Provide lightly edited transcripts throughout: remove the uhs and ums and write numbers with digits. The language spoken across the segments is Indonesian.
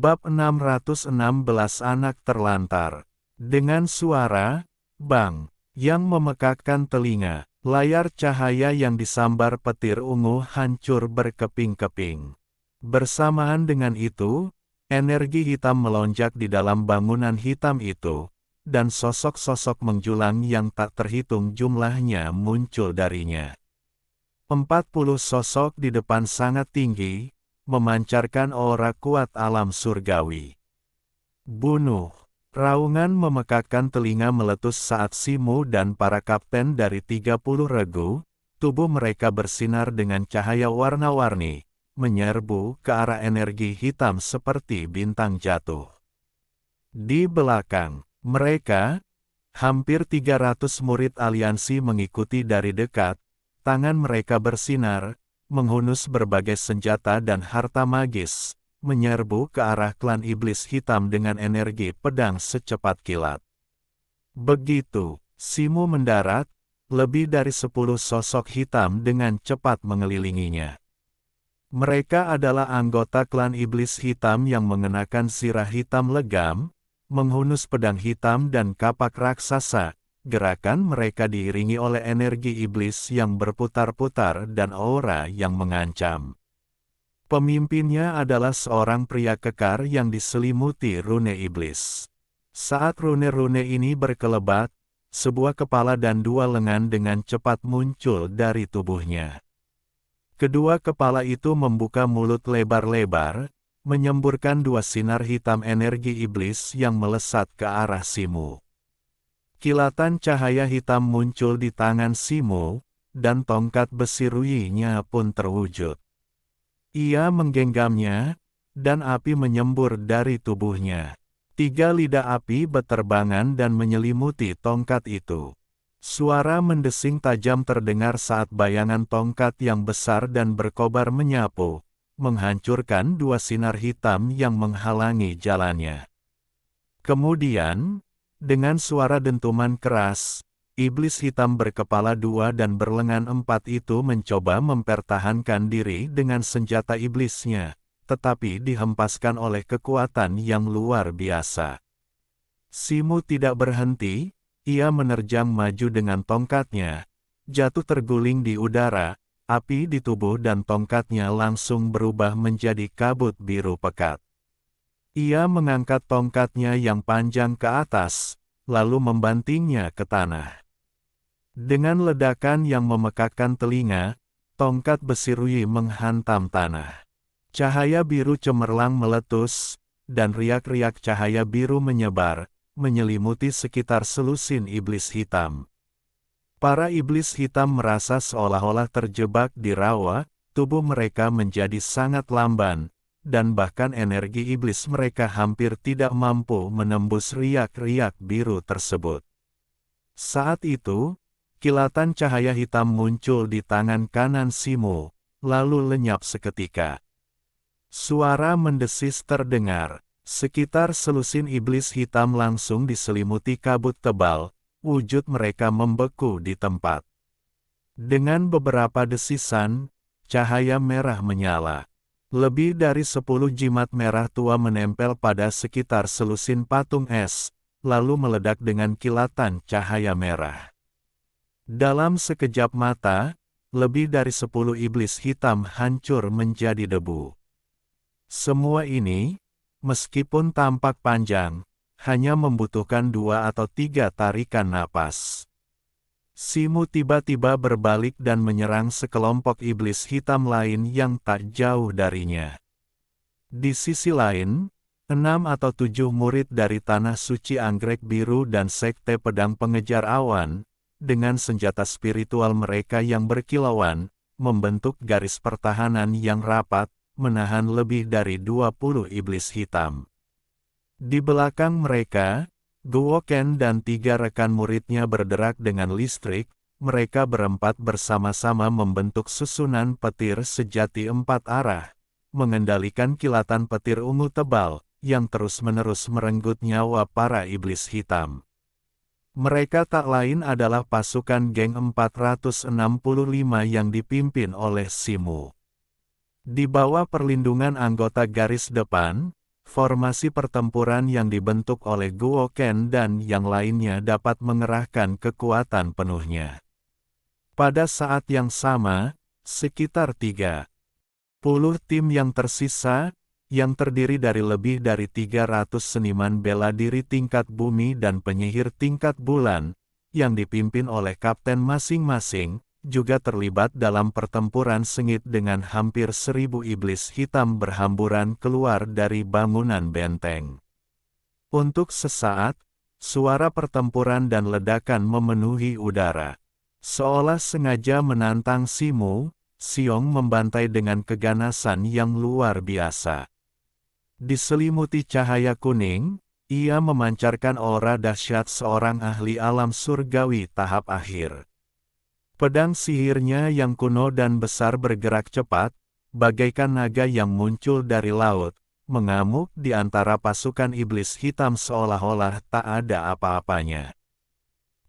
Bab 616 Anak terlantar. Dengan suara, bang, yang memekakkan telinga, layar cahaya yang disambar petir ungu hancur berkeping-keping. Bersamaan dengan itu, energi hitam melonjak di dalam bangunan hitam itu, dan sosok-sosok menjulang yang tak terhitung jumlahnya muncul darinya. 40 sosok di depan sangat tinggi, memancarkan aura kuat alam surgawi. Bunuh! Raungan memekakkan telinga meletus saat Simu dan para kapten dari 30 regu, tubuh mereka bersinar dengan cahaya warna-warni, menyerbu ke arah energi hitam seperti bintang jatuh. Di belakang mereka, hampir 300 murid aliansi mengikuti dari dekat, tangan mereka bersinar, menghunus berbagai senjata dan harta magis, menyerbu ke arah klan iblis hitam dengan energi pedang secepat kilat. Begitu Simu mendarat, lebih dari 10 sosok hitam dengan cepat mengelilinginya. Mereka adalah anggota klan iblis hitam yang mengenakan sirah hitam legam, menghunus pedang hitam dan kapak raksasa. Gerakan mereka diiringi oleh energi iblis yang berputar-putar dan aura yang mengancam. Pemimpinnya adalah seorang pria kekar yang diselimuti rune iblis. Saat rune-rune ini berkelebat, sebuah kepala dan dua lengan dengan cepat muncul dari tubuhnya. Kedua kepala itu membuka mulut lebar-lebar, menyemburkan dua sinar hitam energi iblis yang melesat ke arah Simu. Kilatan cahaya hitam muncul di tangan Simu, dan tongkat besi ruyinya pun terwujud. Ia menggenggamnya, dan api menyembur dari tubuhnya. 3 lidah api beterbangan dan menyelimuti tongkat itu. Suara mendesing tajam terdengar saat bayangan tongkat yang besar dan berkobar menyapu, menghancurkan dua sinar hitam yang menghalangi jalannya. Kemudian, dengan suara dentuman keras, iblis hitam berkepala 2 dan berlengan 4 itu mencoba mempertahankan diri dengan senjata iblisnya, tetapi dihempaskan oleh kekuatan yang luar biasa. Simu tidak berhenti, ia menerjang maju dengan tongkatnya, jatuh terguling di udara, api di tubuh dan tongkatnya langsung berubah menjadi kabut biru pekat. Ia mengangkat tongkatnya yang panjang ke atas, lalu membantingnya ke tanah. Dengan ledakan yang memekakkan telinga, tongkat besi ruyi menghantam tanah. Cahaya biru cemerlang meletus, dan riak-riak cahaya biru menyebar, menyelimuti sekitar selusin iblis hitam. Para iblis hitam merasa seolah-olah terjebak di rawa, tubuh mereka menjadi sangat lamban, dan bahkan energi iblis mereka hampir tidak mampu menembus riak-riak biru tersebut. Saat itu, kilatan cahaya hitam muncul di tangan kanan Simu, lalu lenyap seketika. Suara mendesis terdengar, sekitar selusin iblis hitam langsung diselimuti kabut tebal, wujud mereka membeku di tempat. Dengan beberapa desisan, cahaya merah menyala. Lebih dari 10 jimat merah tua menempel pada sekitar selusin patung es, lalu meledak dengan kilatan cahaya merah. Dalam sekejap mata, lebih dari 10 iblis hitam hancur menjadi debu. Semua ini, meskipun tampak panjang, hanya membutuhkan 2 atau 3 tarikan napas. Simu tiba-tiba berbalik dan menyerang sekelompok iblis hitam lain yang tak jauh darinya. Di sisi lain, 6 atau 7 murid dari Tanah Suci Anggrek Biru dan Sekte Pedang Pengejar Awan, dengan senjata spiritual mereka yang berkilauan, membentuk garis pertahanan yang rapat, menahan lebih dari 20 iblis hitam. Di belakang mereka, Guoken dan 3 rekan muridnya berderak dengan listrik, mereka berempat bersama-sama membentuk susunan petir sejati 4 arah, mengendalikan kilatan petir ungu tebal, yang terus-menerus merenggut nyawa para iblis hitam. Mereka tak lain adalah pasukan geng 465 yang dipimpin oleh Simu. Di bawah perlindungan anggota garis depan, formasi pertempuran yang dibentuk oleh Guo Ken dan yang lainnya dapat mengerahkan kekuatan penuhnya. Pada saat yang sama, sekitar 30 tim yang tersisa, yang terdiri dari lebih dari 300 seniman bela diri tingkat bumi dan penyihir tingkat bulan, yang dipimpin oleh kapten masing-masing, juga terlibat dalam pertempuran sengit dengan hampir 1000 iblis hitam berhamburan keluar dari bangunan benteng. Untuk sesaat, suara pertempuran dan ledakan memenuhi udara. Seolah sengaja menantang Simu, Xiong membantai dengan keganasan yang luar biasa. Diselimuti cahaya kuning, ia memancarkan aura dahsyat seorang ahli alam surgawi tahap akhir. Pedang sihirnya yang kuno dan besar bergerak cepat, bagaikan naga yang muncul dari laut, mengamuk di antara pasukan iblis hitam seolah-olah tak ada apa-apanya.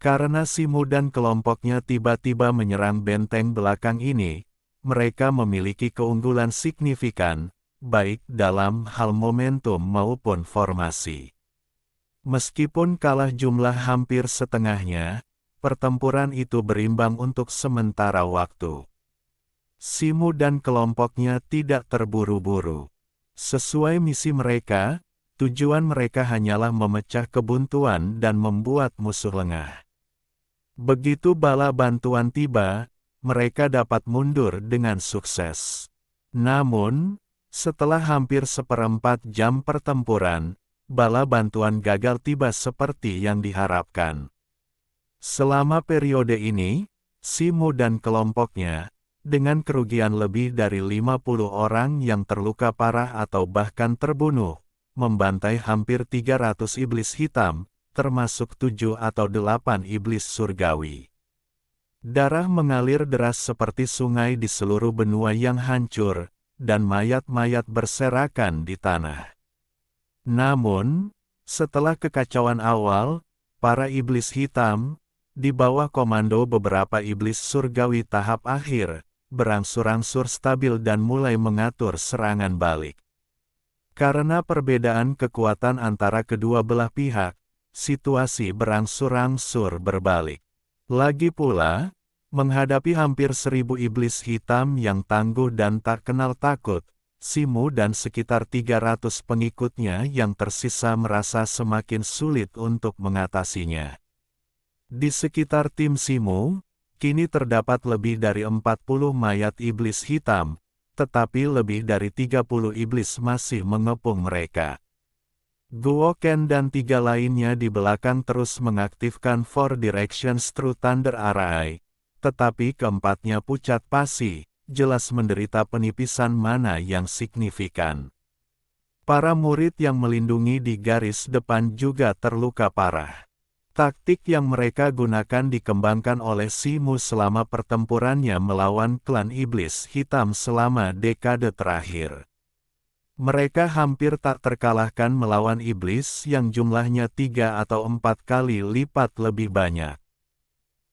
Karena Simu dan kelompoknya tiba-tiba menyerang benteng belakang ini, mereka memiliki keunggulan signifikan, baik dalam hal momentum maupun formasi. Meskipun kalah jumlah hampir setengahnya, pertempuran itu berimbang untuk sementara waktu. Simu dan kelompoknya tidak terburu-buru. Sesuai misi mereka, tujuan mereka hanyalah memecah kebuntuan dan membuat musuh lengah. Begitu bala bantuan tiba, mereka dapat mundur dengan sukses. Namun, setelah hampir seperempat jam pertempuran, bala bantuan gagal tiba seperti yang diharapkan. Selama periode ini, Simu dan kelompoknya, dengan kerugian lebih dari 50 orang yang terluka parah atau bahkan terbunuh, membantai hampir 300 iblis hitam, termasuk 7 atau 8 iblis surgawi. Darah mengalir deras seperti sungai di seluruh benua yang hancur, dan mayat-mayat berserakan di tanah. Namun, setelah kekacauan awal, para iblis hitam, di bawah komando beberapa iblis surgawi tahap akhir, berangsur-angsur stabil dan mulai mengatur serangan balik. Karena perbedaan kekuatan antara kedua belah pihak, situasi berangsur-angsur berbalik. Lagi pula, menghadapi hampir 1000 iblis hitam yang tangguh dan tak kenal takut, Simu dan sekitar 300 pengikutnya yang tersisa merasa semakin sulit untuk mengatasinya. Di sekitar tim Simu, kini terdapat lebih dari 40 mayat iblis hitam, tetapi lebih dari 30 iblis masih mengepung mereka. Guo Ken dan 3 lainnya di belakang terus mengaktifkan Four Directions True Thunder Array, tetapi keempatnya pucat pasi, jelas menderita penipisan mana yang signifikan. Para murid yang melindungi di garis depan juga terluka parah. Taktik yang mereka gunakan dikembangkan oleh Simu selama pertempurannya melawan klan iblis hitam selama dekade terakhir. Mereka hampir tak terkalahkan melawan iblis yang jumlahnya 3 atau 4 kali lipat lebih banyak.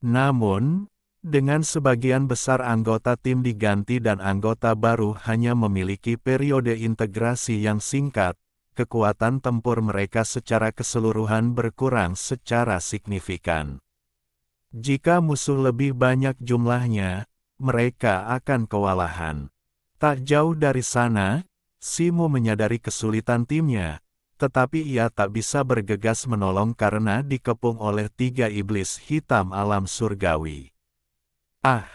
Namun, dengan sebagian besar anggota tim diganti dan anggota baru hanya memiliki periode integrasi yang singkat, kekuatan tempur mereka secara keseluruhan berkurang secara signifikan. Jika musuh lebih banyak jumlahnya, mereka akan kewalahan. Tak jauh dari sana, Simu menyadari kesulitan timnya, tetapi ia tak bisa bergegas menolong karena dikepung oleh 3 iblis hitam alam surgawi. Ah!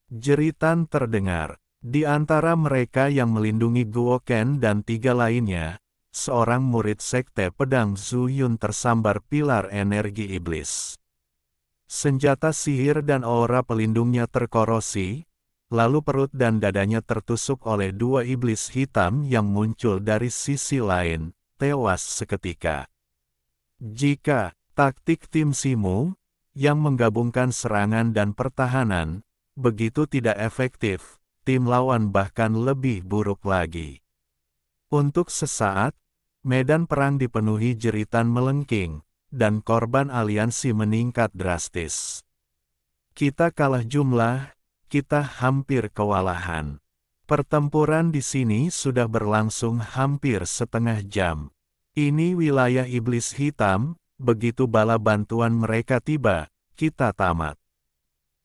Jeritan terdengar. Di antara mereka yang melindungi Guo Ken dan 3 lainnya, seorang murid sekte pedang Zhu Yun tersambar pilar energi iblis. Senjata sihir dan aura pelindungnya terkorosi, lalu perut dan dadanya tertusuk oleh 2 iblis hitam yang muncul dari sisi lain, tewas seketika. Jika taktik tim Simu, yang menggabungkan serangan dan pertahanan, begitu tidak efektif, tim lawan bahkan lebih buruk lagi. Untuk sesaat, medan perang dipenuhi jeritan melengking, dan korban aliansi meningkat drastis. Kita kalah jumlah, kita hampir kewalahan. Pertempuran di sini sudah berlangsung hampir setengah jam. Ini wilayah iblis hitam, begitu bala bantuan mereka tiba, kita tamat.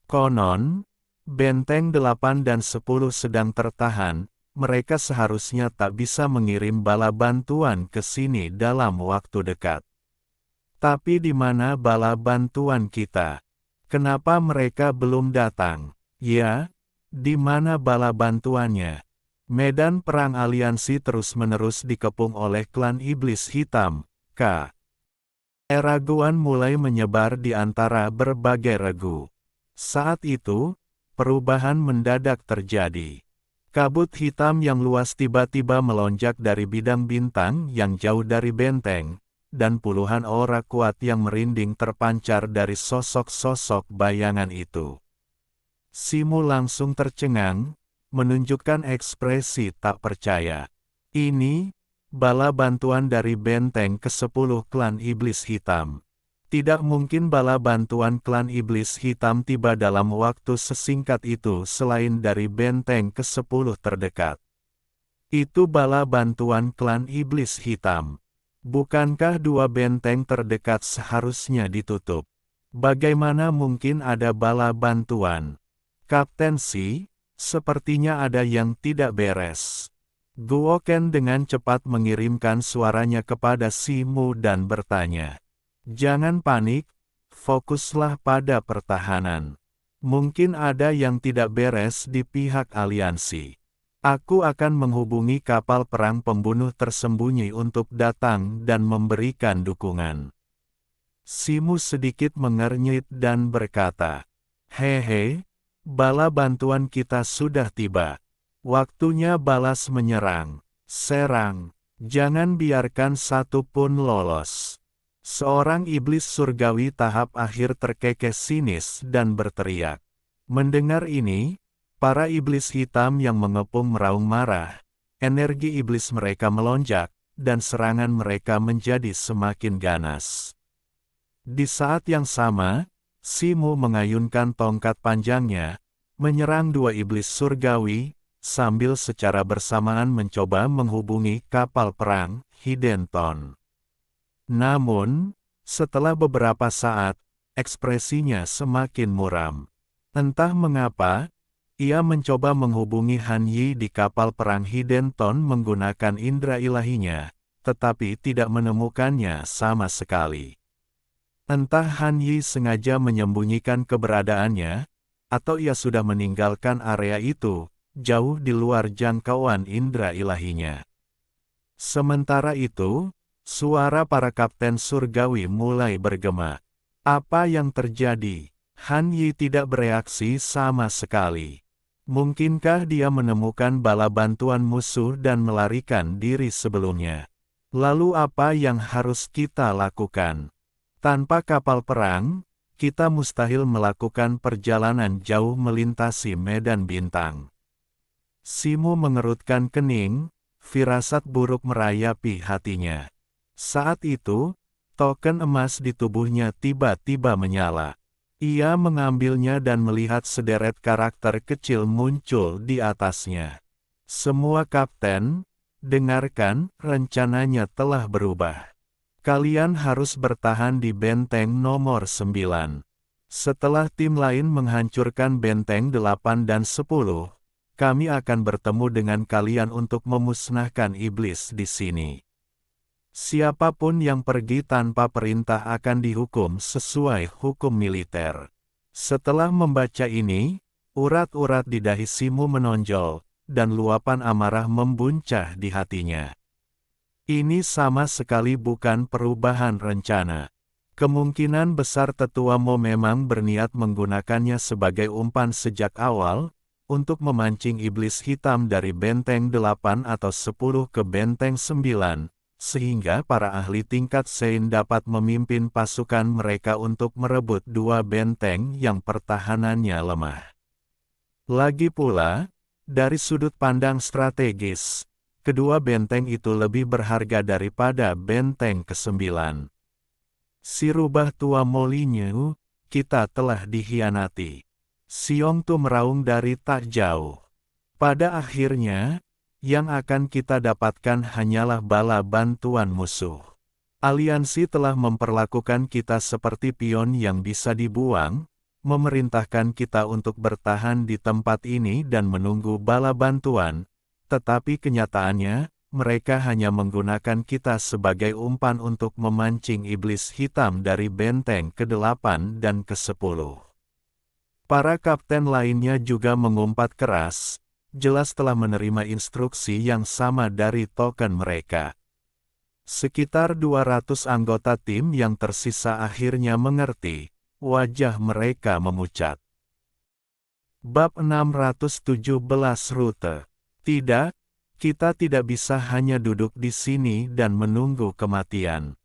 Konon, benteng 8 dan 10 sedang tertahan, mereka seharusnya tak bisa mengirim bala bantuan ke sini dalam waktu dekat. Tapi di mana bala bantuan kita? Kenapa mereka belum datang? Ya, di mana bala bantuannya? Medan perang aliansi terus-menerus dikepung oleh klan iblis hitam, K. Keraguan mulai menyebar di antara berbagai regu. Saat itu, perubahan mendadak terjadi. Kabut hitam yang luas tiba-tiba melonjak dari bidang bintang yang jauh dari benteng, dan puluhan aura kuat yang merinding terpancar dari sosok-sosok bayangan itu. Simu langsung tercengang, menunjukkan ekspresi tak percaya. Ini, bala bantuan dari benteng ke-10 klan iblis hitam. Tidak mungkin bala bantuan klan iblis hitam tiba dalam waktu sesingkat itu selain dari benteng ke-10 terdekat. Itu bala bantuan klan iblis hitam. Bukankah dua benteng terdekat seharusnya ditutup? Bagaimana mungkin ada bala bantuan? Kapten Si, sepertinya ada yang tidak beres. Guoken dengan cepat mengirimkan suaranya kepada Simu dan bertanya. Jangan panik, fokuslah pada pertahanan. Mungkin ada yang tidak beres di pihak aliansi. Aku akan menghubungi kapal perang pembunuh tersembunyi untuk datang dan memberikan dukungan. Simu sedikit mengernyit dan berkata, Hehe, bala bantuan kita sudah tiba. Waktunya balas menyerang. Serang. Jangan biarkan satu pun lolos. Seorang iblis surgawi tahap akhir terkekeh sinis dan berteriak. Mendengar ini, para iblis hitam yang mengepung meraung marah. Energi iblis mereka melonjak, dan serangan mereka menjadi semakin ganas. Di saat yang sama, Simu mengayunkan tongkat panjangnya, menyerang dua iblis surgawi, sambil secara bersamaan mencoba menghubungi kapal perang, Hidenton. Namun, setelah beberapa saat, ekspresinya semakin muram. Entah mengapa, ia mencoba menghubungi Han Yi di kapal perang Hidenton menggunakan indera ilahinya, tetapi tidak menemukannya sama sekali. Entah Han Yi sengaja menyembunyikan keberadaannya, atau ia sudah meninggalkan area itu, jauh di luar jangkauan indera ilahinya. Sementara itu, suara para kapten surgawi mulai bergema. Apa yang terjadi? Han Yi tidak bereaksi sama sekali. Mungkinkah dia menemukan bala bantuan musuh dan melarikan diri sebelumnya? Lalu apa yang harus kita lakukan? Tanpa kapal perang, kita mustahil melakukan perjalanan jauh melintasi medan bintang. Simu mengerutkan kening, firasat buruk merayapi hatinya. Saat itu, token emas di tubuhnya tiba-tiba menyala. Ia mengambilnya dan melihat sederet karakter kecil muncul di atasnya. Semua kapten, dengarkan, rencananya telah berubah. Kalian harus bertahan di benteng nomor 9. Setelah tim lain menghancurkan benteng 8 dan 10, kami akan bertemu dengan kalian untuk memusnahkan iblis di sini. Siapapun yang pergi tanpa perintah akan dihukum sesuai hukum militer. Setelah membaca ini, urat-urat di dahi Simu menonjol, dan luapan amarah membuncah di hatinya. Ini sama sekali bukan perubahan rencana. Kemungkinan besar Tetua Mo memang berniat menggunakannya sebagai umpan sejak awal, untuk memancing iblis hitam dari benteng 8 atau 10 ke benteng 9, sehingga para ahli tingkat Sein dapat memimpin pasukan mereka untuk merebut dua benteng yang pertahanannya lemah. Lagi pula, dari sudut pandang strategis, kedua benteng itu lebih berharga daripada benteng ke-9. Si rubah tua Molineux, kita telah dikhianati. Siong Tu meraung dari tak jauh. Pada akhirnya, yang akan kita dapatkan hanyalah bala bantuan musuh. Aliansi telah memperlakukan kita seperti pion yang bisa dibuang, memerintahkan kita untuk bertahan di tempat ini dan menunggu bala bantuan, tetapi kenyataannya, mereka hanya menggunakan kita sebagai umpan untuk memancing iblis hitam dari benteng ke-8 dan ke-10. Para kapten lainnya juga mengumpat keras, jelas telah menerima instruksi yang sama dari token mereka. Sekitar 200 anggota tim yang tersisa akhirnya mengerti, wajah mereka memucat. Bab 617 Rute. Tidak, kita tidak bisa hanya duduk di sini dan menunggu kematian.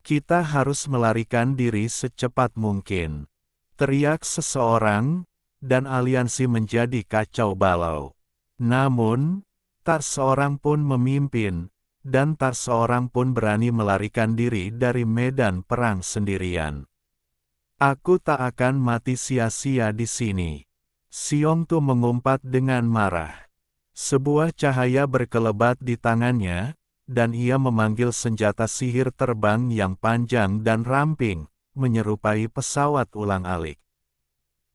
Kita harus melarikan diri secepat mungkin. Teriak seseorang, dan aliansi menjadi kacau balau. Namun, tak seorang pun memimpin, dan tak seorang pun berani melarikan diri dari medan perang sendirian. Aku tak akan mati sia-sia di sini. Xiong Tu mengumpat dengan marah. Sebuah cahaya berkelebat di tangannya, dan ia memanggil senjata sihir terbang yang panjang dan ramping, menyerupai pesawat ulang-alik.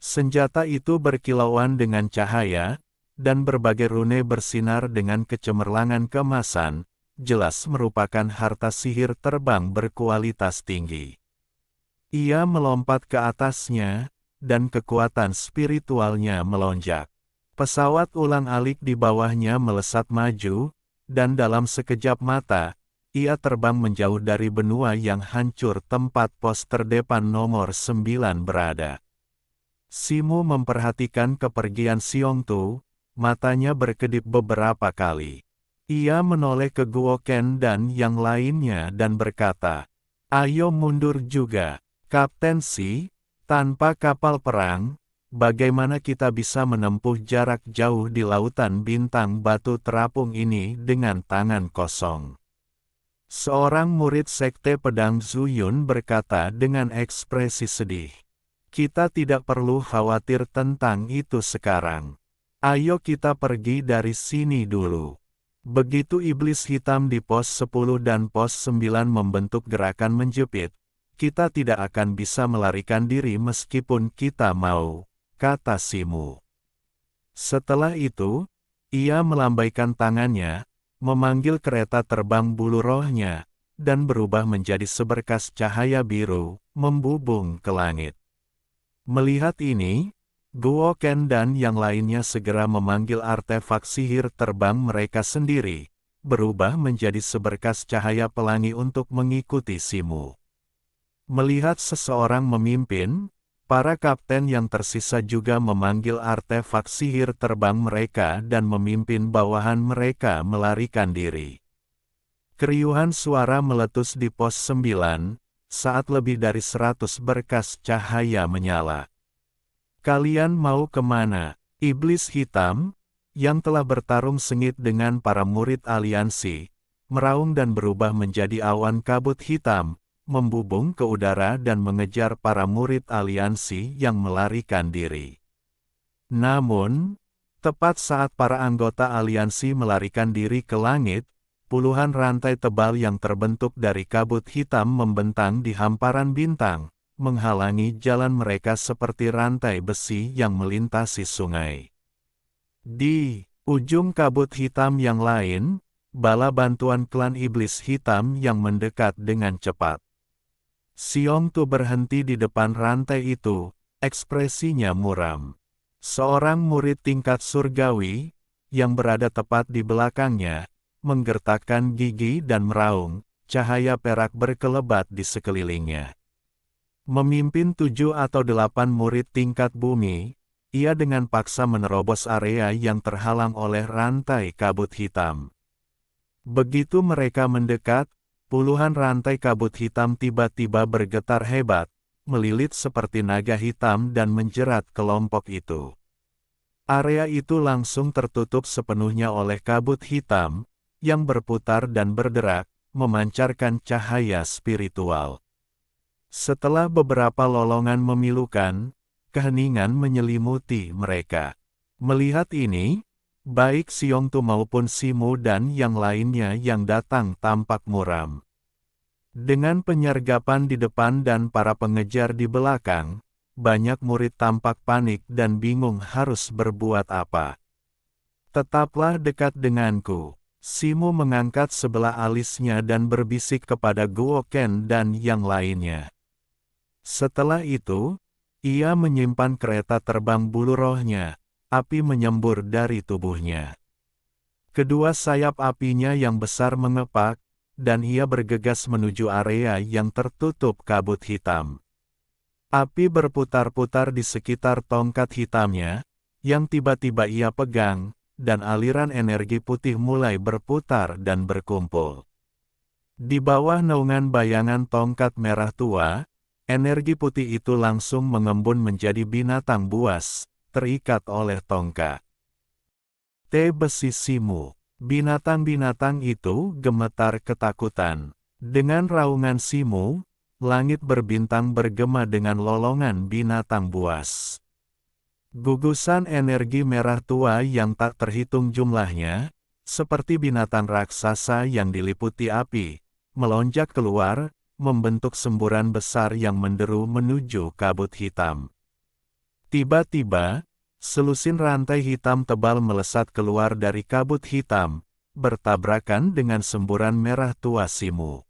Senjata itu berkilauan dengan cahaya, dan berbagai rune bersinar dengan kecemerlangan keemasan, jelas merupakan harta sihir terbang berkualitas tinggi. Ia melompat ke atasnya, dan kekuatan spiritualnya melonjak. Pesawat ulang-alik di bawahnya melesat maju, dan dalam sekejap mata, ia terbang menjauh dari benua yang hancur tempat pos terdepan nomor 9 berada. Simu memperhatikan kepergian Xiong Tu, matanya berkedip beberapa kali. Ia menoleh ke Guo Ken dan yang lainnya dan berkata, "Ayo mundur juga, Kapten Si, tanpa kapal perang, bagaimana kita bisa menempuh jarak jauh di lautan bintang batu terapung ini dengan tangan kosong?" Seorang murid sekte pedang Zuyun berkata dengan ekspresi sedih, "Kita tidak perlu khawatir tentang itu sekarang. Ayo kita pergi dari sini dulu." Begitu iblis hitam di pos 10 dan pos 9 membentuk gerakan menjepit, kita tidak akan bisa melarikan diri meskipun kita mau, kata Simu. Setelah itu, ia melambaikan tangannya, memanggil kereta terbang bulu rohnya, dan berubah menjadi seberkas cahaya biru, membubung ke langit. Melihat ini, Guo Ken dan yang lainnya segera memanggil artefak sihir terbang mereka sendiri, berubah menjadi seberkas cahaya pelangi untuk mengikuti Simu. Melihat seseorang memimpin, para kapten yang tersisa juga memanggil artefak sihir terbang mereka dan memimpin bawahan mereka melarikan diri. Keriuhan suara meletus di pos 9, saat lebih dari 100 berkas cahaya menyala. "Kalian mau kemana?" Iblis hitam, yang telah bertarung sengit dengan para murid aliansi, meraung dan berubah menjadi awan kabut hitam, membubung ke udara dan mengejar para murid aliansi yang melarikan diri. Namun, tepat saat para anggota aliansi melarikan diri ke langit, puluhan rantai tebal yang terbentuk dari kabut hitam membentang di hamparan bintang, menghalangi jalan mereka seperti rantai besi yang melintasi sungai. Di ujung kabut hitam yang lain, bala bantuan klan iblis hitam yang mendekat dengan cepat. Xiong Tu berhenti di depan rantai itu, ekspresinya muram. Seorang murid tingkat surgawi, yang berada tepat di belakangnya, menggertakkan gigi dan meraung, cahaya perak berkelebat di sekelilingnya. Memimpin 7 atau 8 murid tingkat bumi, ia dengan paksa menerobos area yang terhalang oleh rantai kabut hitam. Begitu mereka mendekat, puluhan rantai kabut hitam tiba-tiba bergetar hebat, melilit seperti naga hitam dan menjerat kelompok itu. Area itu langsung tertutup sepenuhnya oleh kabut hitam, yang berputar dan berderak, memancarkan cahaya spiritual. Setelah beberapa lolongan memilukan, keheningan menyelimuti mereka. Melihat ini, Baik Xiongtu maupun Simu dan yang lainnya yang datang tampak muram. Dengan penyergapan di depan dan para pengejar di belakang, banyak murid tampak panik dan bingung harus berbuat apa. Tetaplah dekat denganku. Simu mengangkat sebelah alisnya dan berbisik kepada Guo Ken dan yang lainnya. Setelah itu, ia menyimpan kereta terbang bulu rohnya. Api menyembur dari tubuhnya. Kedua sayap apinya yang besar mengepak, dan ia bergegas menuju area yang tertutup kabut hitam. Api berputar-putar di sekitar tongkat hitamnya, yang tiba-tiba ia pegang, dan aliran energi putih mulai berputar dan berkumpul. Di bawah naungan bayangan tongkat merah tua, energi putih itu langsung mengembun menjadi binatang buas, terikat oleh tongkat. Besi Simu. Binatang-binatang itu gemetar ketakutan. Dengan raungan Simu, langit berbintang bergema dengan lolongan binatang buas. Gugusan energi merah tua yang tak terhitung jumlahnya, seperti binatang raksasa yang diliputi api, melonjak keluar, membentuk semburan besar yang menderu menuju kabut hitam. Tiba-tiba, selusin rantai hitam tebal melesat keluar dari kabut hitam, bertabrakan dengan semburan merah tua Simu.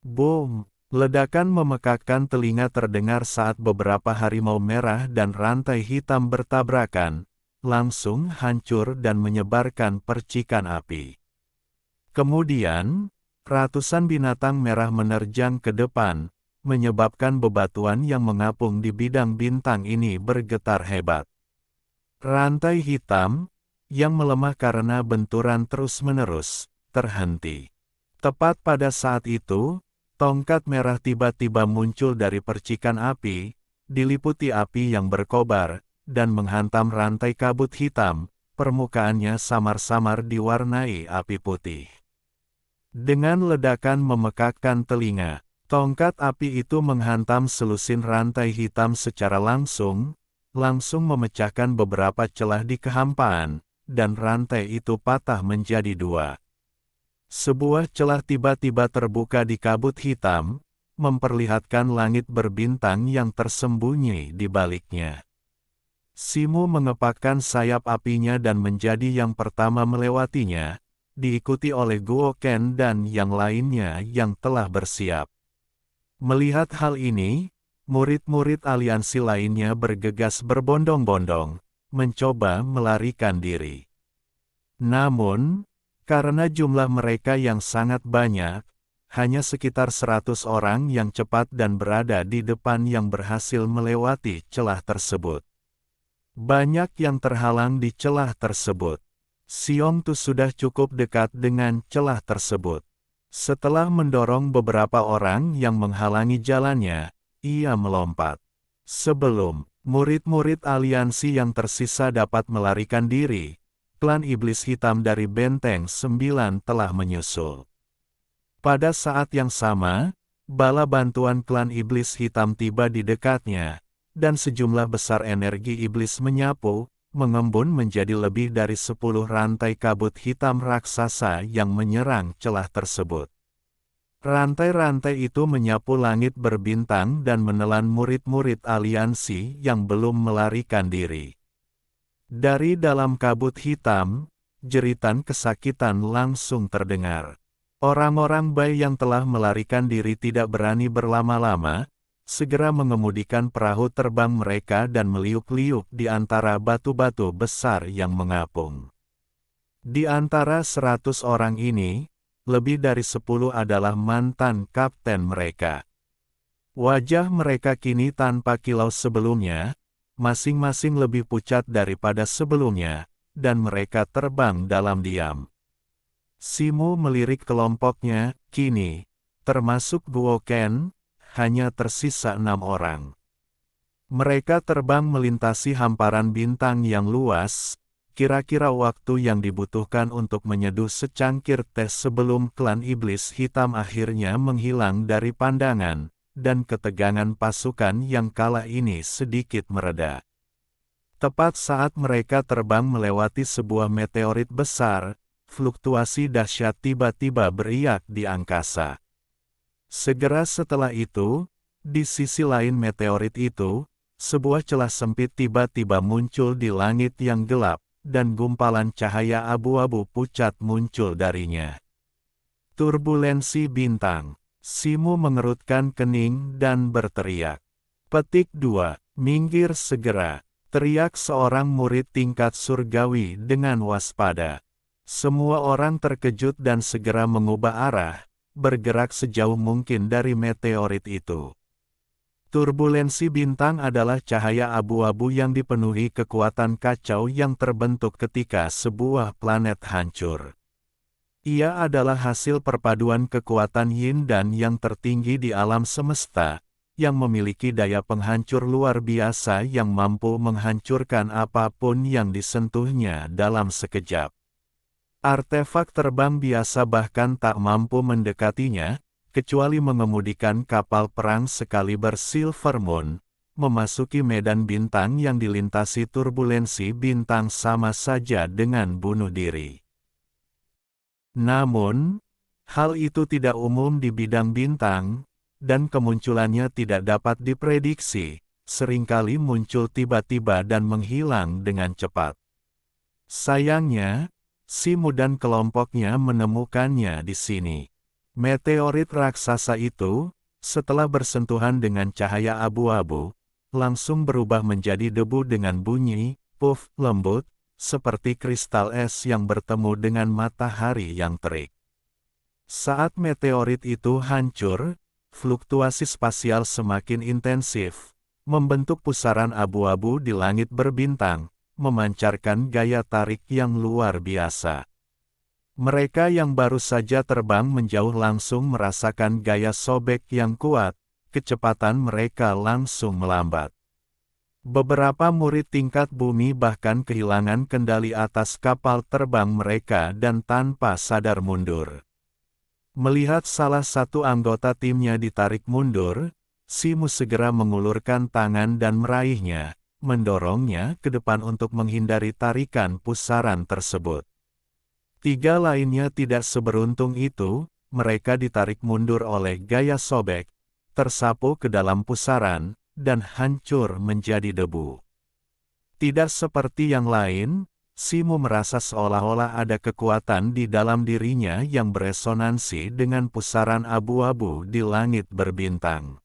Boom! Ledakan memekakkan telinga terdengar saat beberapa harimau merah dan rantai hitam bertabrakan, langsung hancur dan menyebarkan percikan api. Kemudian, ratusan binatang merah menerjang ke depan, menyebabkan bebatuan yang mengapung di bidang bintang ini bergetar hebat. Rantai hitam, yang melemah karena benturan terus-menerus, terhenti. Tepat pada saat itu, tongkat merah tiba-tiba muncul dari percikan api, diliputi api yang berkobar, dan menghantam rantai kabut hitam, permukaannya samar-samar diwarnai api putih. Dengan ledakan memekakkan telinga, tongkat api itu menghantam selusin rantai hitam secara langsung memecahkan beberapa celah di kehampaan, dan rantai itu patah menjadi dua. Sebuah celah tiba-tiba terbuka di kabut hitam, memperlihatkan langit berbintang yang tersembunyi di baliknya. Simu mengepakkan sayap apinya dan menjadi yang pertama melewatinya, diikuti oleh Guo Ken dan yang lainnya yang telah bersiap. Melihat hal ini, murid-murid aliansi lainnya bergegas berbondong-bondong, mencoba melarikan diri. Namun, karena jumlah mereka yang sangat banyak, hanya sekitar 100 orang yang cepat dan berada di depan yang berhasil melewati celah tersebut. Banyak yang terhalang di celah tersebut. Xiongtu sudah cukup dekat dengan celah tersebut. Setelah mendorong beberapa orang yang menghalangi jalannya, ia melompat. Sebelum murid-murid aliansi yang tersisa dapat melarikan diri, klan iblis hitam dari Benteng 9 telah menyusul. Pada saat yang sama, bala bantuan klan iblis hitam tiba di dekatnya, dan sejumlah besar energi iblis menyapu, mengembun menjadi lebih dari 10 rantai kabut hitam raksasa yang menyerang celah tersebut. Rantai-rantai itu menyapu langit berbintang dan menelan murid-murid aliansi yang belum melarikan diri. Dari dalam kabut hitam, jeritan kesakitan langsung terdengar. Orang-orang Bai yang telah melarikan diri tidak berani berlama-lama, segera mengemudikan perahu terbang mereka dan meliuk-liuk di antara batu-batu besar yang mengapung. Di antara 100 orang ini, lebih dari 10 adalah mantan kapten mereka. Wajah mereka kini tanpa kilau sebelumnya, masing-masing lebih pucat daripada sebelumnya, dan mereka terbang dalam diam. Simu melirik kelompoknya, kini, termasuk Guo Ken, hanya tersisa 6 orang. Mereka terbang melintasi hamparan bintang yang luas, kira-kira waktu yang dibutuhkan untuk menyeduh secangkir teh sebelum klan iblis hitam akhirnya menghilang dari pandangan, dan ketegangan pasukan yang kalah ini sedikit mereda. Tepat saat mereka terbang melewati sebuah meteorit besar, fluktuasi dahsyat tiba-tiba beriak di angkasa. Segera setelah itu, di sisi lain meteorit itu, sebuah celah sempit tiba-tiba muncul di langit yang gelap, dan gumpalan cahaya abu-abu pucat muncul darinya. Turbulensi bintang. Simu mengerutkan kening dan berteriak. Petik 2. Minggir segera. Teriak seorang murid tingkat surgawi dengan waspada. Semua orang terkejut dan segera mengubah arah, bergerak sejauh mungkin dari meteorit itu. Turbulensi bintang adalah cahaya abu-abu yang dipenuhi kekuatan kacau yang terbentuk ketika sebuah planet hancur. Ia adalah hasil perpaduan kekuatan yin dan yang tertinggi di alam semesta, yang memiliki daya penghancur luar biasa yang mampu menghancurkan apapun yang disentuhnya dalam sekejap. Artefak terbang biasa bahkan tak mampu mendekatinya, kecuali mengemudikan kapal perang sekaliber Silver Moon, memasuki medan bintang yang dilintasi turbulensi bintang sama saja dengan bunuh diri. Namun, hal itu tidak umum di bidang bintang, dan kemunculannya tidak dapat diprediksi, seringkali muncul tiba-tiba dan menghilang dengan cepat. Sayangnya, Simu dan kelompoknya menemukannya di sini. Meteorit raksasa itu, setelah bersentuhan dengan cahaya abu-abu, langsung berubah menjadi debu dengan bunyi, puff, lembut, seperti kristal es yang bertemu dengan matahari yang terik. Saat meteorit itu hancur, fluktuasi spasial semakin intensif, membentuk pusaran abu-abu di langit berbintang, memancarkan gaya tarik yang luar biasa. Mereka yang baru saja terbang menjauh langsung merasakan gaya sobek yang kuat, kecepatan mereka langsung melambat. Beberapa murid tingkat bumi bahkan kehilangan kendali atas kapal terbang mereka dan tanpa sadar mundur. Melihat salah satu anggota timnya ditarik mundur, Simu segera mengulurkan tangan dan meraihnya, mendorongnya ke depan untuk menghindari tarikan pusaran tersebut. Tiga lainnya tidak seberuntung itu, mereka ditarik mundur oleh gaya sobek, tersapu ke dalam pusaran, dan hancur menjadi debu. Tidak seperti yang lain, Simu merasa seolah-olah ada kekuatan di dalam dirinya yang beresonansi dengan pusaran abu-abu di langit berbintang.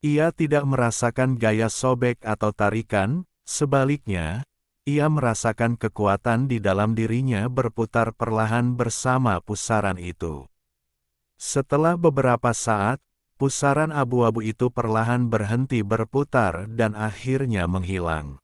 Ia tidak merasakan gaya sobek atau tarikan, sebaliknya, ia merasakan kekuatan di dalam dirinya berputar perlahan bersama pusaran itu. Setelah beberapa saat, pusaran abu-abu itu perlahan berhenti berputar dan akhirnya menghilang.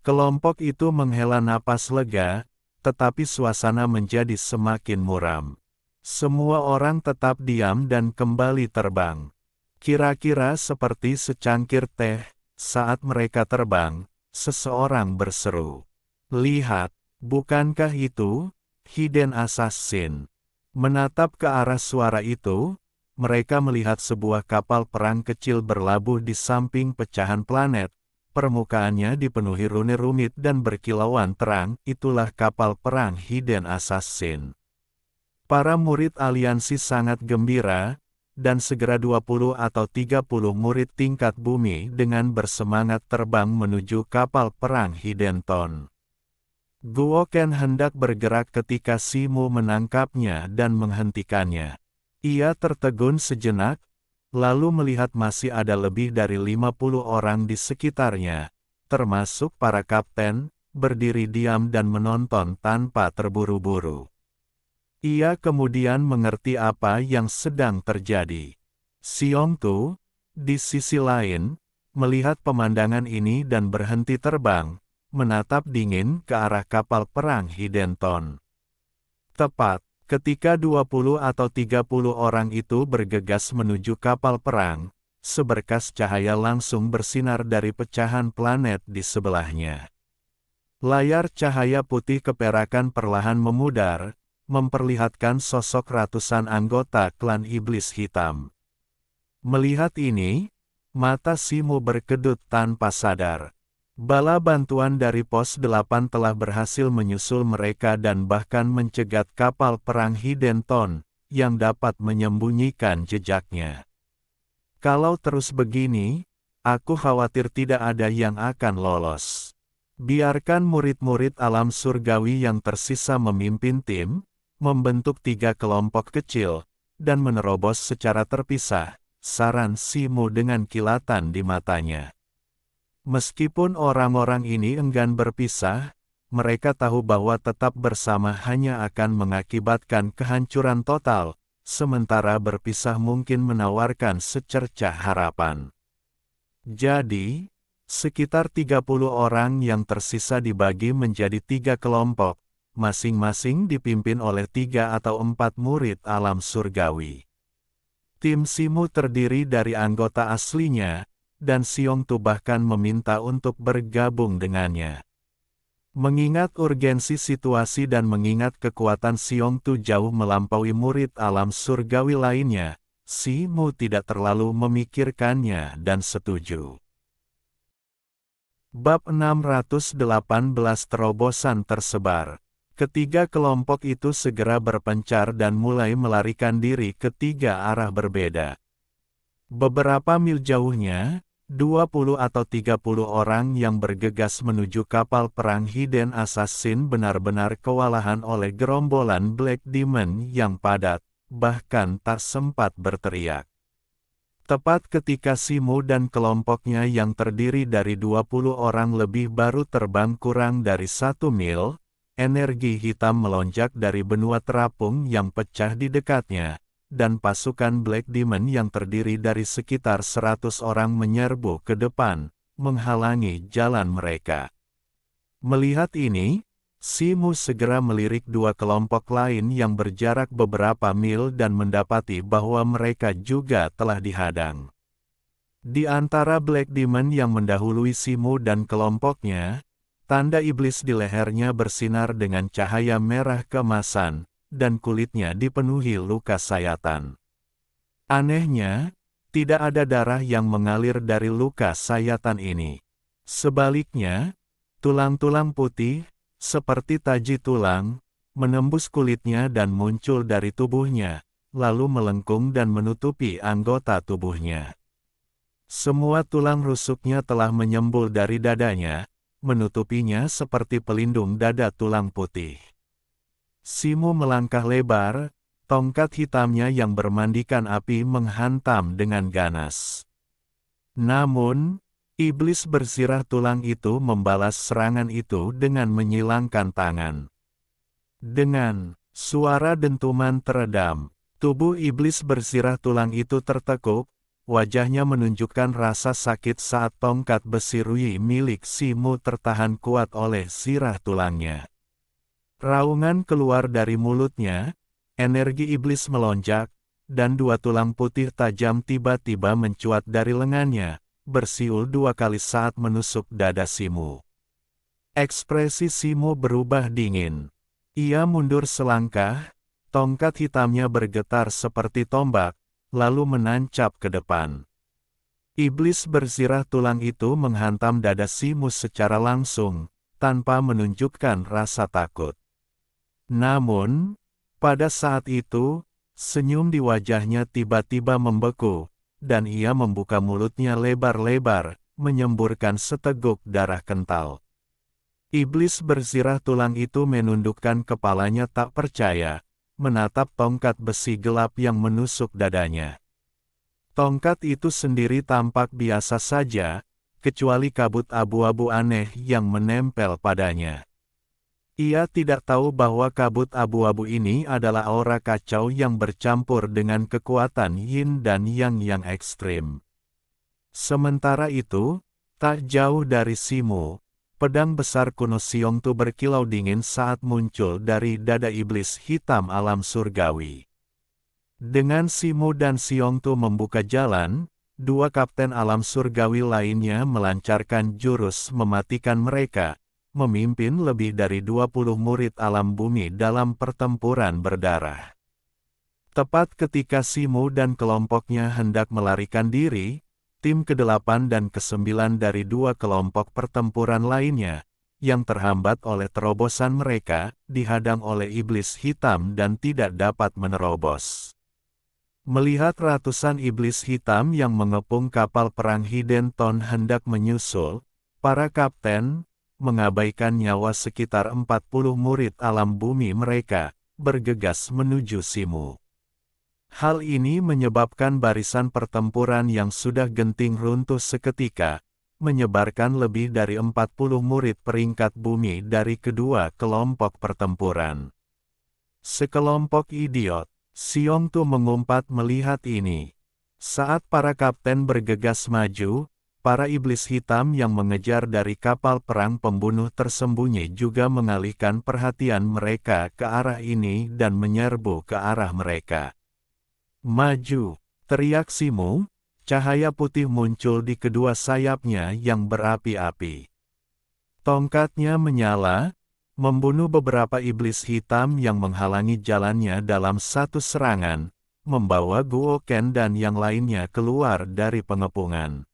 Kelompok itu menghela napas lega, tetapi suasana menjadi semakin muram. Semua orang tetap diam dan kembali terbang. Kira-kira seperti secangkir teh, saat mereka terbang, seseorang berseru. "Lihat, bukankah itu Hidden Assassin?" Menatap ke arah suara itu, mereka melihat sebuah kapal perang kecil berlabuh di samping pecahan planet. Permukaannya dipenuhi rune rumit dan berkilauan terang, itulah kapal perang Hidden Assassin. Para murid aliansi sangat gembira, dan segera 20 atau 30 murid tingkat bumi dengan bersemangat terbang menuju kapal perang Hidden Tone. Guoken hendak bergerak ketika Simu menangkapnya dan menghentikannya. Ia tertegun sejenak, lalu melihat masih ada lebih dari 50 orang di sekitarnya, termasuk para kapten, berdiri diam dan menonton tanpa terburu-buru. Ia kemudian mengerti apa yang sedang terjadi. Xiong Tu, di sisi lain, melihat pemandangan ini dan berhenti terbang, menatap dingin ke arah kapal perang Hidden Tone. Tepat ketika 20 atau 30 orang itu bergegas menuju kapal perang, seberkas cahaya langsung bersinar dari pecahan planet di sebelahnya. Layar cahaya putih keperakan perlahan memudar, memperlihatkan sosok ratusan anggota klan iblis hitam. Melihat ini, mata Simu berkedut tanpa sadar. Bala bantuan dari Pos 8 telah berhasil menyusul mereka dan bahkan mencegat kapal perang Hidenton, yang dapat menyembunyikan jejaknya. Kalau terus begini, aku khawatir tidak ada yang akan lolos. Biarkan murid-murid alam surgawi yang tersisa memimpin tim, membentuk 3 kelompok kecil, dan menerobos secara terpisah, saran Simu dengan kilatan di matanya. Meskipun orang-orang ini enggan berpisah, mereka tahu bahwa tetap bersama hanya akan mengakibatkan kehancuran total, sementara berpisah mungkin menawarkan secercah harapan. Jadi, sekitar 30 orang yang tersisa dibagi menjadi 3 kelompok, masing-masing dipimpin oleh 3 atau 4 murid alam surgawi. Tim Simu terdiri dari anggota aslinya, dan Xiongtu bahkan meminta untuk bergabung dengannya. Mengingat urgensi situasi dan mengingat kekuatan Xiongtu jauh melampaui murid alam surgawi lainnya, Simu tidak terlalu memikirkannya dan setuju. Bab 618 Terobosan tersebar. Ketiga kelompok itu segera berpencar dan mulai melarikan diri ke 3 arah berbeda. Beberapa mil jauhnya, 20 atau 30 orang yang bergegas menuju kapal perang Hidden Assassin benar-benar kewalahan oleh gerombolan Black Demon yang padat, bahkan tak sempat berteriak. Tepat ketika Simu dan kelompoknya yang terdiri dari 20 orang lebih baru terbang kurang dari 1 mil, energi hitam melonjak dari benua terapung yang pecah di dekatnya, dan pasukan Black Demon yang terdiri dari sekitar 100 orang menyerbu ke depan, menghalangi jalan mereka. Melihat ini, Simu segera melirik 2 kelompok lain yang berjarak beberapa mil dan mendapati bahwa mereka juga telah dihadang. Di antara Black Demon yang mendahului Simu dan kelompoknya, tanda iblis di lehernya bersinar dengan cahaya merah keemasan, dan kulitnya dipenuhi luka sayatan. Anehnya, tidak ada darah yang mengalir dari luka sayatan ini. Sebaliknya, tulang-tulang putih, seperti taji tulang, menembus kulitnya dan muncul dari tubuhnya, lalu melengkung dan menutupi anggota tubuhnya. Semua tulang rusuknya telah menyembul dari dadanya, menutupinya seperti pelindung dada tulang putih. Simu melangkah lebar, tongkat hitamnya yang bermandikan api menghantam dengan ganas. Namun, iblis bersirah tulang itu membalas serangan itu dengan menyilangkan tangan. Dengan suara dentuman teredam, tubuh iblis bersirah tulang itu tertekuk, wajahnya menunjukkan rasa sakit saat tongkat besi Rui milik Simu tertahan kuat oleh sirah tulangnya. Raungan keluar dari mulutnya, energi iblis melonjak, dan 2 tulang putih tajam tiba-tiba mencuat dari lengannya, bersiul 2 kali saat menusuk dada Simu. Ekspresi Simu berubah dingin. Ia mundur selangkah, tongkat hitamnya bergetar seperti tombak, lalu menancap ke depan. Iblis bersirah tulang itu menghantam dada Simu secara langsung, tanpa menunjukkan rasa takut. Namun, pada saat itu, senyum di wajahnya tiba-tiba membeku, dan ia membuka mulutnya lebar-lebar, menyemburkan seteguk darah kental. Iblis bersirah tulang itu menundukkan kepalanya tak percaya, menatap tongkat besi gelap yang menusuk dadanya. Tongkat itu sendiri tampak biasa saja, kecuali kabut abu-abu aneh yang menempel padanya. Ia tidak tahu bahwa kabut abu-abu ini adalah aura kacau yang bercampur dengan kekuatan yin dan yang ekstrim. Sementara itu, tak jauh dari Simu, pedang besar kuno Xiongtu berkilau dingin saat muncul dari dada iblis hitam alam surgawi. Dengan Simu dan Xiongtu membuka jalan, 2 kapten alam surgawi lainnya melancarkan jurus mematikan mereka, memimpin lebih dari 20 murid alam bumi dalam pertempuran berdarah. Tepat ketika Simu dan kelompoknya hendak melarikan diri, tim ke-8 dan ke-9 dari dua kelompok pertempuran lainnya, yang terhambat oleh terobosan mereka, dihadang oleh iblis hitam dan tidak dapat menerobos. Melihat ratusan iblis hitam yang mengepung kapal perang Hidenton hendak menyusul, para kapten, mengabaikan nyawa sekitar 40 murid alam bumi mereka, bergegas menuju Simu. Hal ini menyebabkan barisan pertempuran yang sudah genting runtuh seketika, menyebarkan lebih dari 40 murid peringkat bumi dari kedua kelompok pertempuran. Sekelompok idiot, Xiong Tu mengumpat melihat ini. Saat para kapten bergegas maju, para iblis hitam yang mengejar dari kapal perang pembunuh tersembunyi juga mengalihkan perhatian mereka ke arah ini dan menyerbu ke arah mereka. Maju, teriak Simu, cahaya putih muncul di kedua sayapnya yang berapi-api. Tongkatnya menyala, membunuh beberapa iblis hitam yang menghalangi jalannya dalam satu serangan, membawa Guo Ken dan yang lainnya keluar dari pengepungan.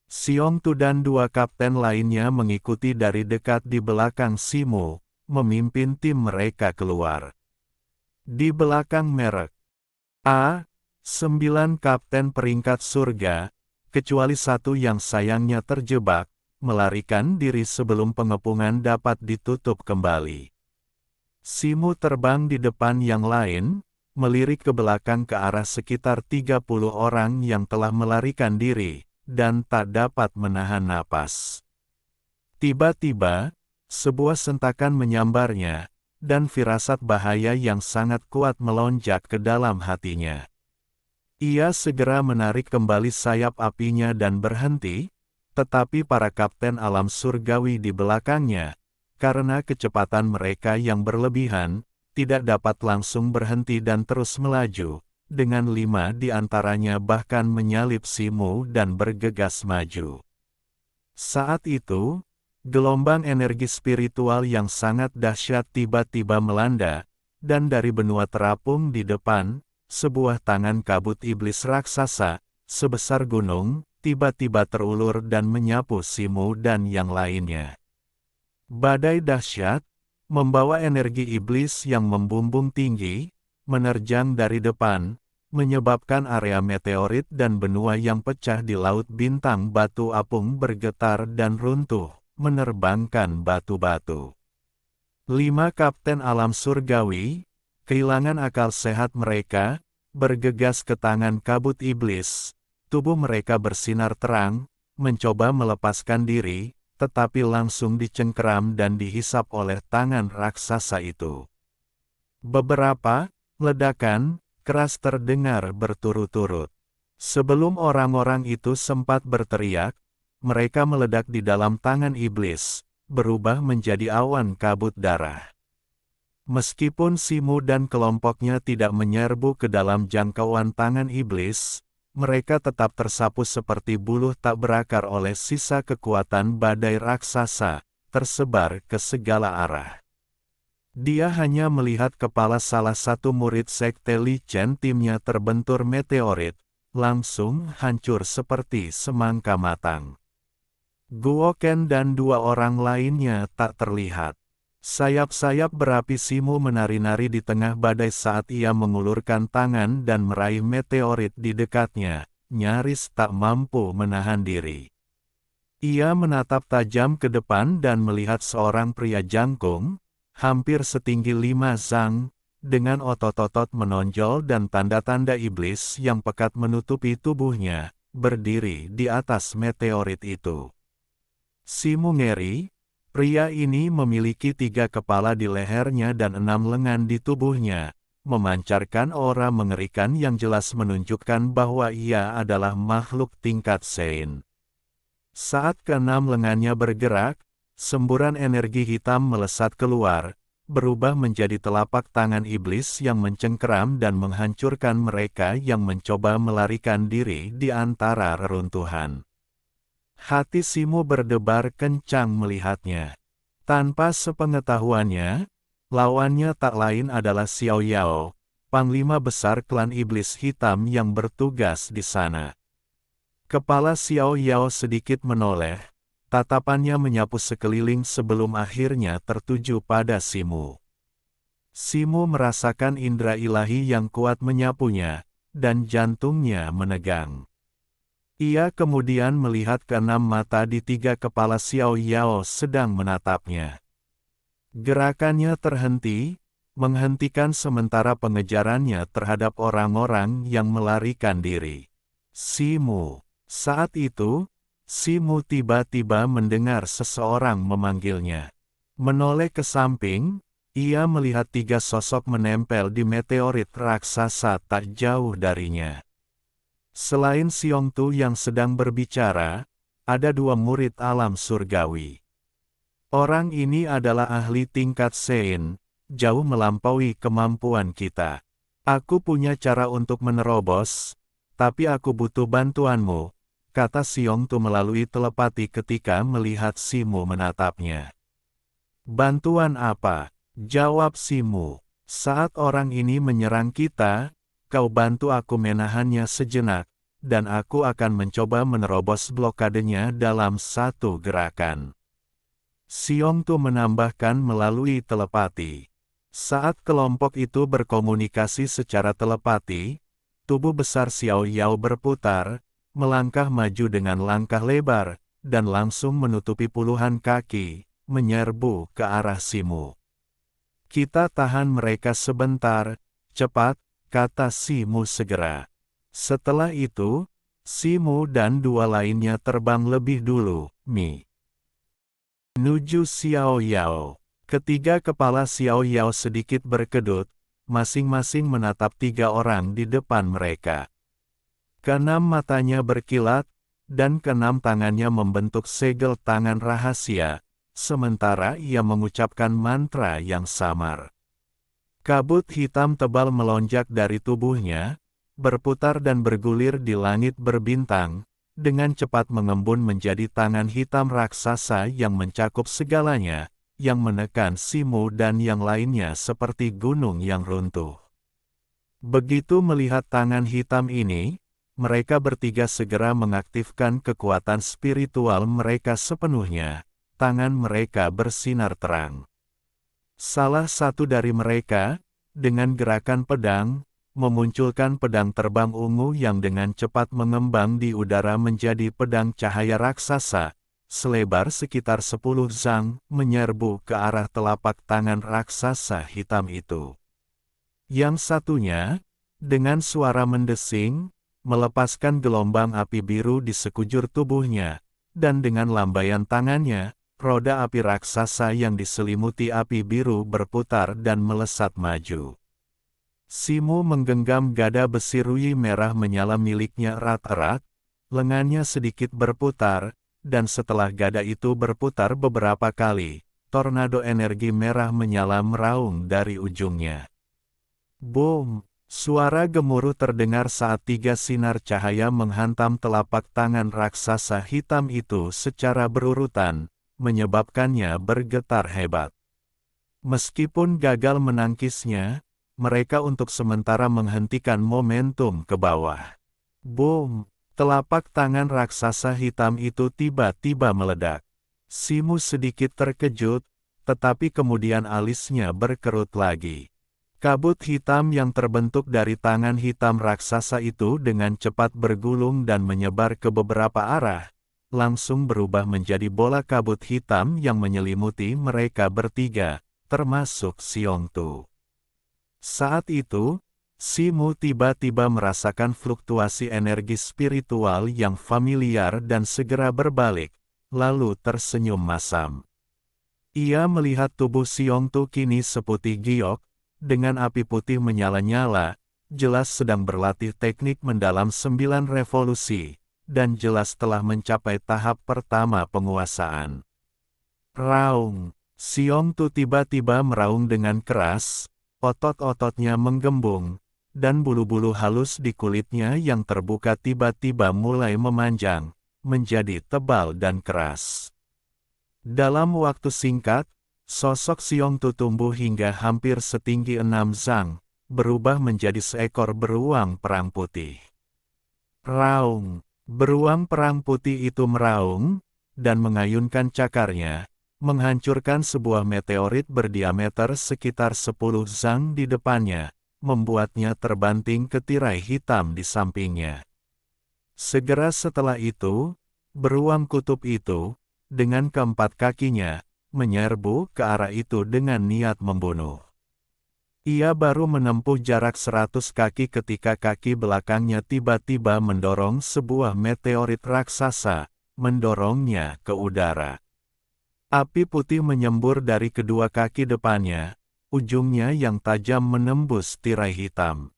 Xiong Tu dan dua kapten lainnya mengikuti dari dekat di belakang Simu, memimpin tim mereka keluar. Di belakang merek A, 9 kapten peringkat surga, kecuali satu yang sayangnya terjebak, melarikan diri sebelum pengepungan dapat ditutup kembali. Simu terbang di depan yang lain, melirik ke belakang ke arah sekitar 30 orang yang telah melarikan diri, dan tak dapat menahan napas. Tiba-tiba, sebuah sentakan menyambarnya, dan firasat bahaya yang sangat kuat melonjak ke dalam hatinya. Ia segera menarik kembali sayap apinya dan berhenti, tetapi para kapten alam surgawi di belakangnya, karena kecepatan mereka yang berlebihan, tidak dapat langsung berhenti dan terus melaju, dengan 5 di antaranya bahkan menyalip Simu dan bergegas maju. Saat itu, gelombang energi spiritual yang sangat dahsyat tiba-tiba melanda, dan dari benua terapung di depan, sebuah tangan kabut iblis raksasa, sebesar gunung, tiba-tiba terulur dan menyapu Simu dan yang lainnya. Badai dahsyat, membawa energi iblis yang membumbung tinggi, menerjang dari depan, menyebabkan area meteorit dan benua yang pecah di laut bintang batu apung bergetar dan runtuh, menerbangkan batu-batu. 5 kapten alam surgawi, kehilangan akal sehat mereka, bergegas ke tangan kabut iblis, tubuh mereka bersinar terang, mencoba melepaskan diri, tetapi langsung dicengkeram dan dihisap oleh tangan raksasa itu. Beberapa ledakan keras terdengar berturut-turut. Sebelum orang-orang itu sempat berteriak, mereka meledak di dalam tangan iblis, berubah menjadi awan kabut darah. Meskipun Simu dan kelompoknya tidak menyerbu ke dalam jangkauan tangan iblis, mereka tetap tersapu seperti buluh tak berakar oleh sisa kekuatan badai raksasa, tersebar ke segala arah. Dia hanya melihat kepala salah satu murid sekte Li Chen timnya terbentur meteorit, langsung hancur seperti semangka matang. Guo Ken dan 2 orang lainnya tak terlihat. Sayap-sayap berapi Simu menari-nari di tengah badai saat ia mengulurkan tangan dan meraih meteorit di dekatnya, nyaris tak mampu menahan diri. Ia menatap tajam ke depan dan melihat seorang pria jangkung, hampir setinggi 5 zang, dengan otot-otot menonjol dan tanda-tanda iblis yang pekat menutupi tubuhnya, berdiri di atas meteorit itu. Simu ngeri, pria ini memiliki 3 kepala di lehernya dan 6 lengan di tubuhnya, memancarkan aura mengerikan yang jelas menunjukkan bahwa ia adalah makhluk tingkat Sein. Saat ke-6 lengannya bergerak, semburan energi hitam melesat keluar, berubah menjadi telapak tangan iblis yang mencengkeram dan menghancurkan mereka yang mencoba melarikan diri di antara reruntuhan. Hati Simu berdebar kencang melihatnya. Tanpa sepengetahuannya, lawannya tak lain adalah Xiao Yao, panglima besar klan iblis hitam yang bertugas di sana. Kepala Xiao Yao sedikit menoleh, tatapannya menyapu sekeliling sebelum akhirnya tertuju pada Simu. Simu merasakan indera ilahi yang kuat menyapunya, dan jantungnya menegang. Ia kemudian melihat keenam mata di tiga kepala Xiao Yao sedang menatapnya. Gerakannya terhenti, menghentikan sementara pengejarannya terhadap orang-orang yang melarikan diri. Simu. Saat itu, Simu tiba-tiba mendengar seseorang memanggilnya. Menoleh ke samping, ia melihat tiga sosok menempel di meteorit raksasa tak jauh darinya. Selain Xiongtu yang sedang berbicara, ada dua murid alam surgawi. Orang ini adalah ahli tingkat Sein, jauh melampaui kemampuan kita. Aku punya cara untuk menerobos, tapi aku butuh bantuanmu, kata Xiongtu melalui telepati ketika melihat Simu menatapnya. Bantuan apa? Jawab Simu. Saat orang ini menyerang kita, kau bantu aku menahannya sejenak, dan aku akan mencoba menerobos blokadenya dalam satu gerakan. Xiongtu menambahkan melalui telepati. Saat kelompok itu berkomunikasi secara telepati, tubuh besar Xiao Yao berputar, melangkah maju dengan langkah lebar, dan langsung menutupi puluhan kaki, menyerbu ke arah Simu. Kita tahan mereka sebentar, cepat, kata Simu segera. Setelah itu, Simu dan dua lainnya terbang lebih dulu, menuju Xiao Yao. Ketiga kepala Xiao Yao sedikit berkedut, masing-masing menatap tiga orang di depan mereka. Keenam matanya berkilat, dan keenam tangannya membentuk segel tangan rahasia, sementara ia mengucapkan mantra yang samar. Kabut hitam tebal melonjak dari tubuhnya, berputar dan bergulir di langit berbintang, dengan cepat mengembun menjadi tangan hitam raksasa yang mencakup segalanya, yang menekan Simu dan yang lainnya seperti gunung yang runtuh. Begitu melihat tangan hitam ini, mereka bertiga segera mengaktifkan kekuatan spiritual mereka sepenuhnya, tangan mereka bersinar terang. Salah satu dari mereka, dengan gerakan pedang, memunculkan pedang terbang ungu yang dengan cepat mengembang di udara menjadi pedang cahaya raksasa, selebar sekitar 10 zang, menyerbu ke arah telapak tangan raksasa hitam itu. Yang satunya, dengan suara mendesing, melepaskan gelombang api biru di sekujur tubuhnya, dan dengan lambaian tangannya, roda api raksasa yang diselimuti api biru berputar dan melesat maju. Simu menggenggam gada besi rui merah menyala miliknya erat-erat, lengannya sedikit berputar, dan setelah gada itu berputar beberapa kali, tornado energi merah menyala meraung dari ujungnya. Boom! Suara gemuruh terdengar saat tiga sinar cahaya menghantam telapak tangan raksasa hitam itu secara berurutan, menyebabkannya bergetar hebat. Meskipun gagal menangkisnya, mereka untuk sementara menghentikan momentum ke bawah. Boom! Telapak tangan raksasa hitam itu tiba-tiba meledak. Simu sedikit terkejut, tetapi kemudian alisnya berkerut lagi. Kabut hitam yang terbentuk dari tangan hitam raksasa itu dengan cepat bergulung dan menyebar ke beberapa arah, langsung berubah menjadi bola kabut hitam yang menyelimuti mereka bertiga, termasuk Xiongtu. Saat itu, Simu tiba-tiba merasakan fluktuasi energi spiritual yang familiar dan segera berbalik, lalu tersenyum masam. Ia melihat tubuh Xiongtu kini seputih giok, dengan api putih menyala-nyala, jelas sedang berlatih teknik mendalam 9 revolusi, dan jelas telah mencapai tahap pertama penguasaan. Raung! Xiongtu tiba-tiba meraung dengan keras, otot-ototnya menggembung, dan bulu-bulu halus di kulitnya yang terbuka tiba-tiba mulai memanjang, menjadi tebal dan keras. Dalam waktu singkat, sosok Xiongtu tumbuh hingga hampir setinggi 6 zang, berubah menjadi seekor beruang perang putih. Raung! Beruang perang putih itu meraung, dan mengayunkan cakarnya, menghancurkan sebuah meteorit berdiameter sekitar 10 zang di depannya, membuatnya terbanting ke tirai hitam di sampingnya. Segera setelah itu, beruang kutub itu, dengan keempat kakinya, menyerbu ke arah itu dengan niat membunuh. Ia baru menempuh jarak 100 kaki ketika kaki belakangnya tiba-tiba mendorong sebuah meteorit raksasa, mendorongnya ke udara. Api putih menyembur dari kedua kaki depannya, ujungnya yang tajam menembus tirai hitam.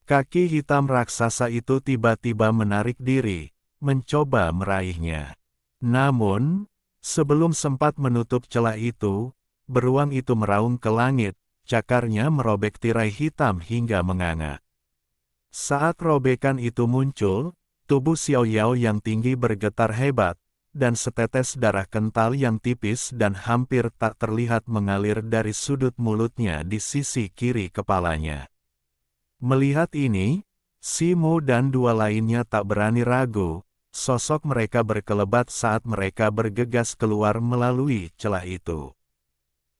Kaki hitam raksasa itu tiba-tiba menarik diri, mencoba meraihnya. Namun, sebelum sempat menutup celah itu, beruang itu meraung ke langit, cakarnya merobek tirai hitam hingga menganga. Saat robekan itu muncul, tubuh Xiao Yao yang tinggi bergetar hebat, dan setetes darah kental yang tipis dan hampir tak terlihat mengalir dari sudut mulutnya di sisi kiri kepalanya. Melihat ini, Simo dan dua lainnya tak berani ragu, sosok mereka berkelebat saat mereka bergegas keluar melalui celah itu.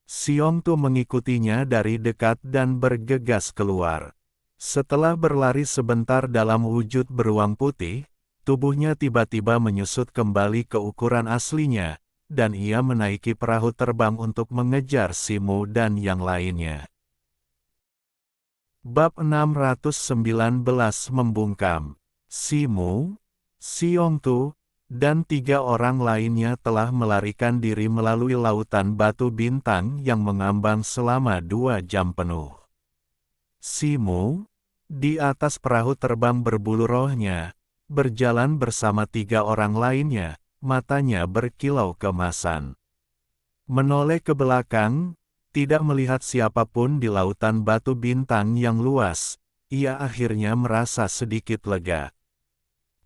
Xiong Tu mengikutinya dari dekat dan bergegas keluar. Setelah berlari sebentar dalam wujud beruang putih, tubuhnya tiba-tiba menyusut kembali ke ukuran aslinya, dan ia menaiki perahu terbang untuk mengejar Simo dan yang lainnya. Bab 619 membungkam. Simo, Xiong Tu, dan 3 orang lainnya telah melarikan diri melalui lautan batu bintang yang mengambang selama 2 jam penuh. Simo, di atas perahu terbang berbulu rohnya, berjalan bersama 3 orang lainnya, matanya berkilau kemasan. Menoleh ke belakang, tidak melihat siapapun di lautan batu bintang yang luas, ia akhirnya merasa sedikit lega.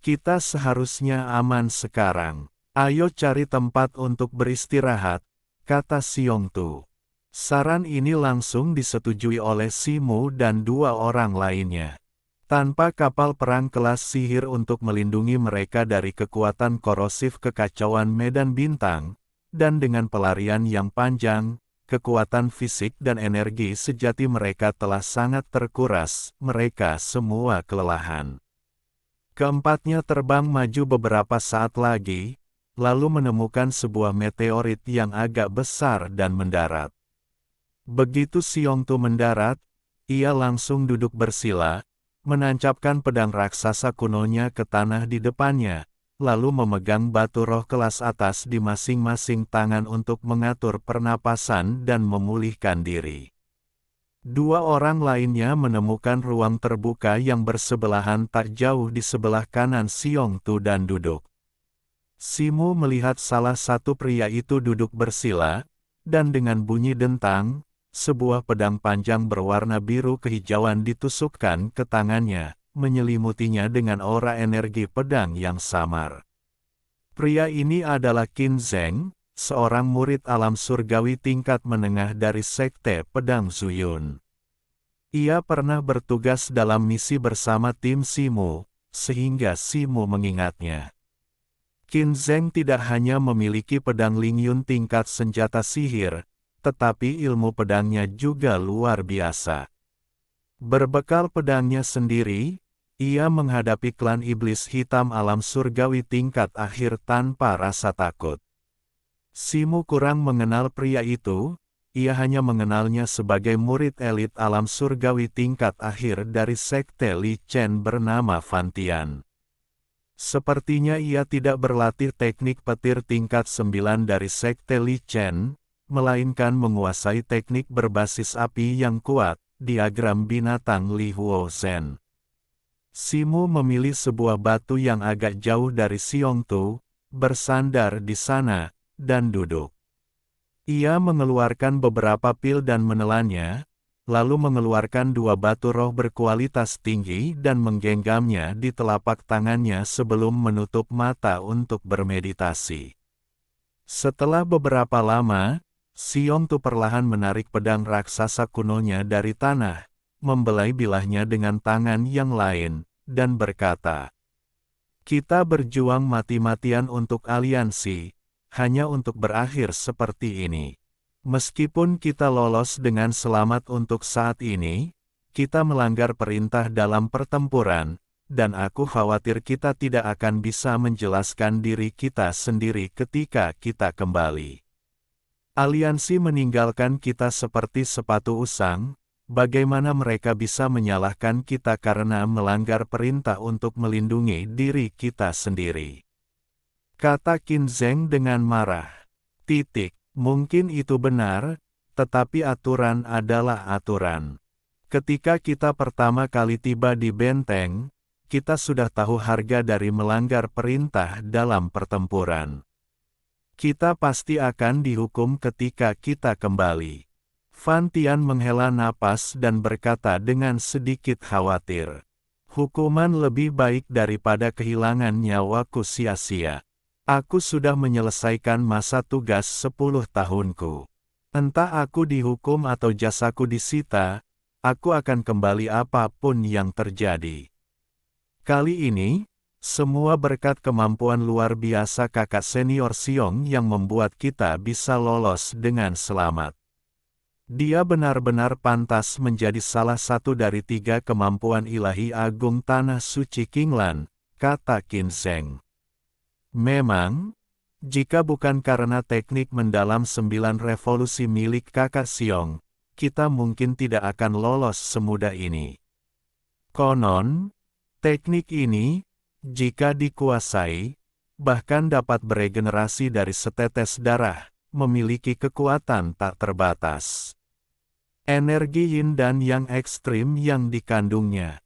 Kita seharusnya aman sekarang. Ayo cari tempat untuk beristirahat, kata Xiong Tu. Saran ini langsung disetujui oleh Simo dan 2 orang lainnya. Tanpa kapal perang kelas sihir untuk melindungi mereka dari kekuatan korosif kekacauan medan bintang, dan dengan pelarian yang panjang, kekuatan fisik dan energi sejati mereka telah sangat terkuras, mereka semua kelelahan. Keempatnya terbang maju beberapa saat lagi, lalu menemukan sebuah meteorit yang agak besar dan mendarat. Begitu Xiong Tu mendarat, ia langsung duduk bersila, menancapkan pedang raksasa kunonya ke tanah di depannya, lalu memegang batu roh kelas atas di masing-masing tangan untuk mengatur pernapasan dan memulihkan diri. 2 orang lainnya menemukan ruang terbuka yang bersebelahan tak jauh di sebelah kanan Xiong Tu dan duduk. Simo melihat salah satu pria itu duduk bersila, dan dengan bunyi dentang, sebuah pedang panjang berwarna biru kehijauan ditusukkan ke tangannya, menyelimutinya dengan aura energi pedang yang samar. Pria ini adalah Qin Zheng, seorang murid alam surgawi tingkat menengah dari Sekte Pedang Zuyun. Ia pernah bertugas dalam misi bersama tim Simo, sehingga Simo mengingatnya. Qin Zheng tidak hanya memiliki pedang Lingyun tingkat senjata sihir, tetapi ilmu pedangnya juga luar biasa. Berbekal pedangnya sendiri, ia menghadapi klan iblis hitam alam surgawi tingkat akhir tanpa rasa takut. Simo kurang mengenal pria itu, ia hanya mengenalnya sebagai murid elit alam surgawi tingkat akhir dari Sekte Li Chen bernama Fantian. Sepertinya ia tidak berlatih teknik petir tingkat 9 dari Sekte Li Chen, melainkan menguasai teknik berbasis api yang kuat, diagram binatang Li Huo Zhen. Simo memilih sebuah batu yang agak jauh dari Xiong Tu, bersandar di sana, dan duduk. Ia mengeluarkan beberapa pil dan menelannya, lalu mengeluarkan 2 batu roh berkualitas tinggi dan menggenggamnya di telapak tangannya sebelum menutup mata untuk bermeditasi. Setelah beberapa lama, Xiong Tu perlahan menarik pedang raksasa kunonya dari tanah, membelai bilahnya dengan tangan yang lain, dan berkata, Kita berjuang mati-matian untuk aliansi, hanya untuk berakhir seperti ini. Meskipun kita lolos dengan selamat untuk saat ini, kita melanggar perintah dalam pertempuran, dan aku khawatir kita tidak akan bisa menjelaskan diri kita sendiri ketika kita kembali. Aliansi meninggalkan kita seperti sepatu usang. Bagaimana mereka bisa menyalahkan kita karena melanggar perintah untuk melindungi diri kita sendiri? Kata Qin Zheng dengan marah. Mungkin itu benar, tetapi aturan adalah aturan. Ketika kita pertama kali tiba di benteng, kita sudah tahu harga dari melanggar perintah dalam pertempuran. Kita pasti akan dihukum ketika kita kembali. Fan Tian menghela napas dan berkata dengan sedikit khawatir. Hukuman lebih baik daripada kehilangan nyawaku sia-sia. Aku sudah menyelesaikan masa tugas 10 tahunku. Entah aku dihukum atau jasaku disita, aku akan kembali apapun yang terjadi. Kali ini, semua berkat kemampuan luar biasa kakak senior Xiong yang membuat kita bisa lolos dengan selamat. Dia benar-benar pantas menjadi salah satu dari 3 kemampuan ilahi agung Tanah Suci Qinglan, kata Qin Zheng. Memang, jika bukan karena teknik mendalam 9 revolusi milik kakak Xiong, kita mungkin tidak akan lolos semudah ini. Konon, teknik ini, jika dikuasai, bahkan dapat beregenerasi dari setetes darah, memiliki kekuatan tak terbatas. Energi yin dan yang ekstrim yang dikandungnya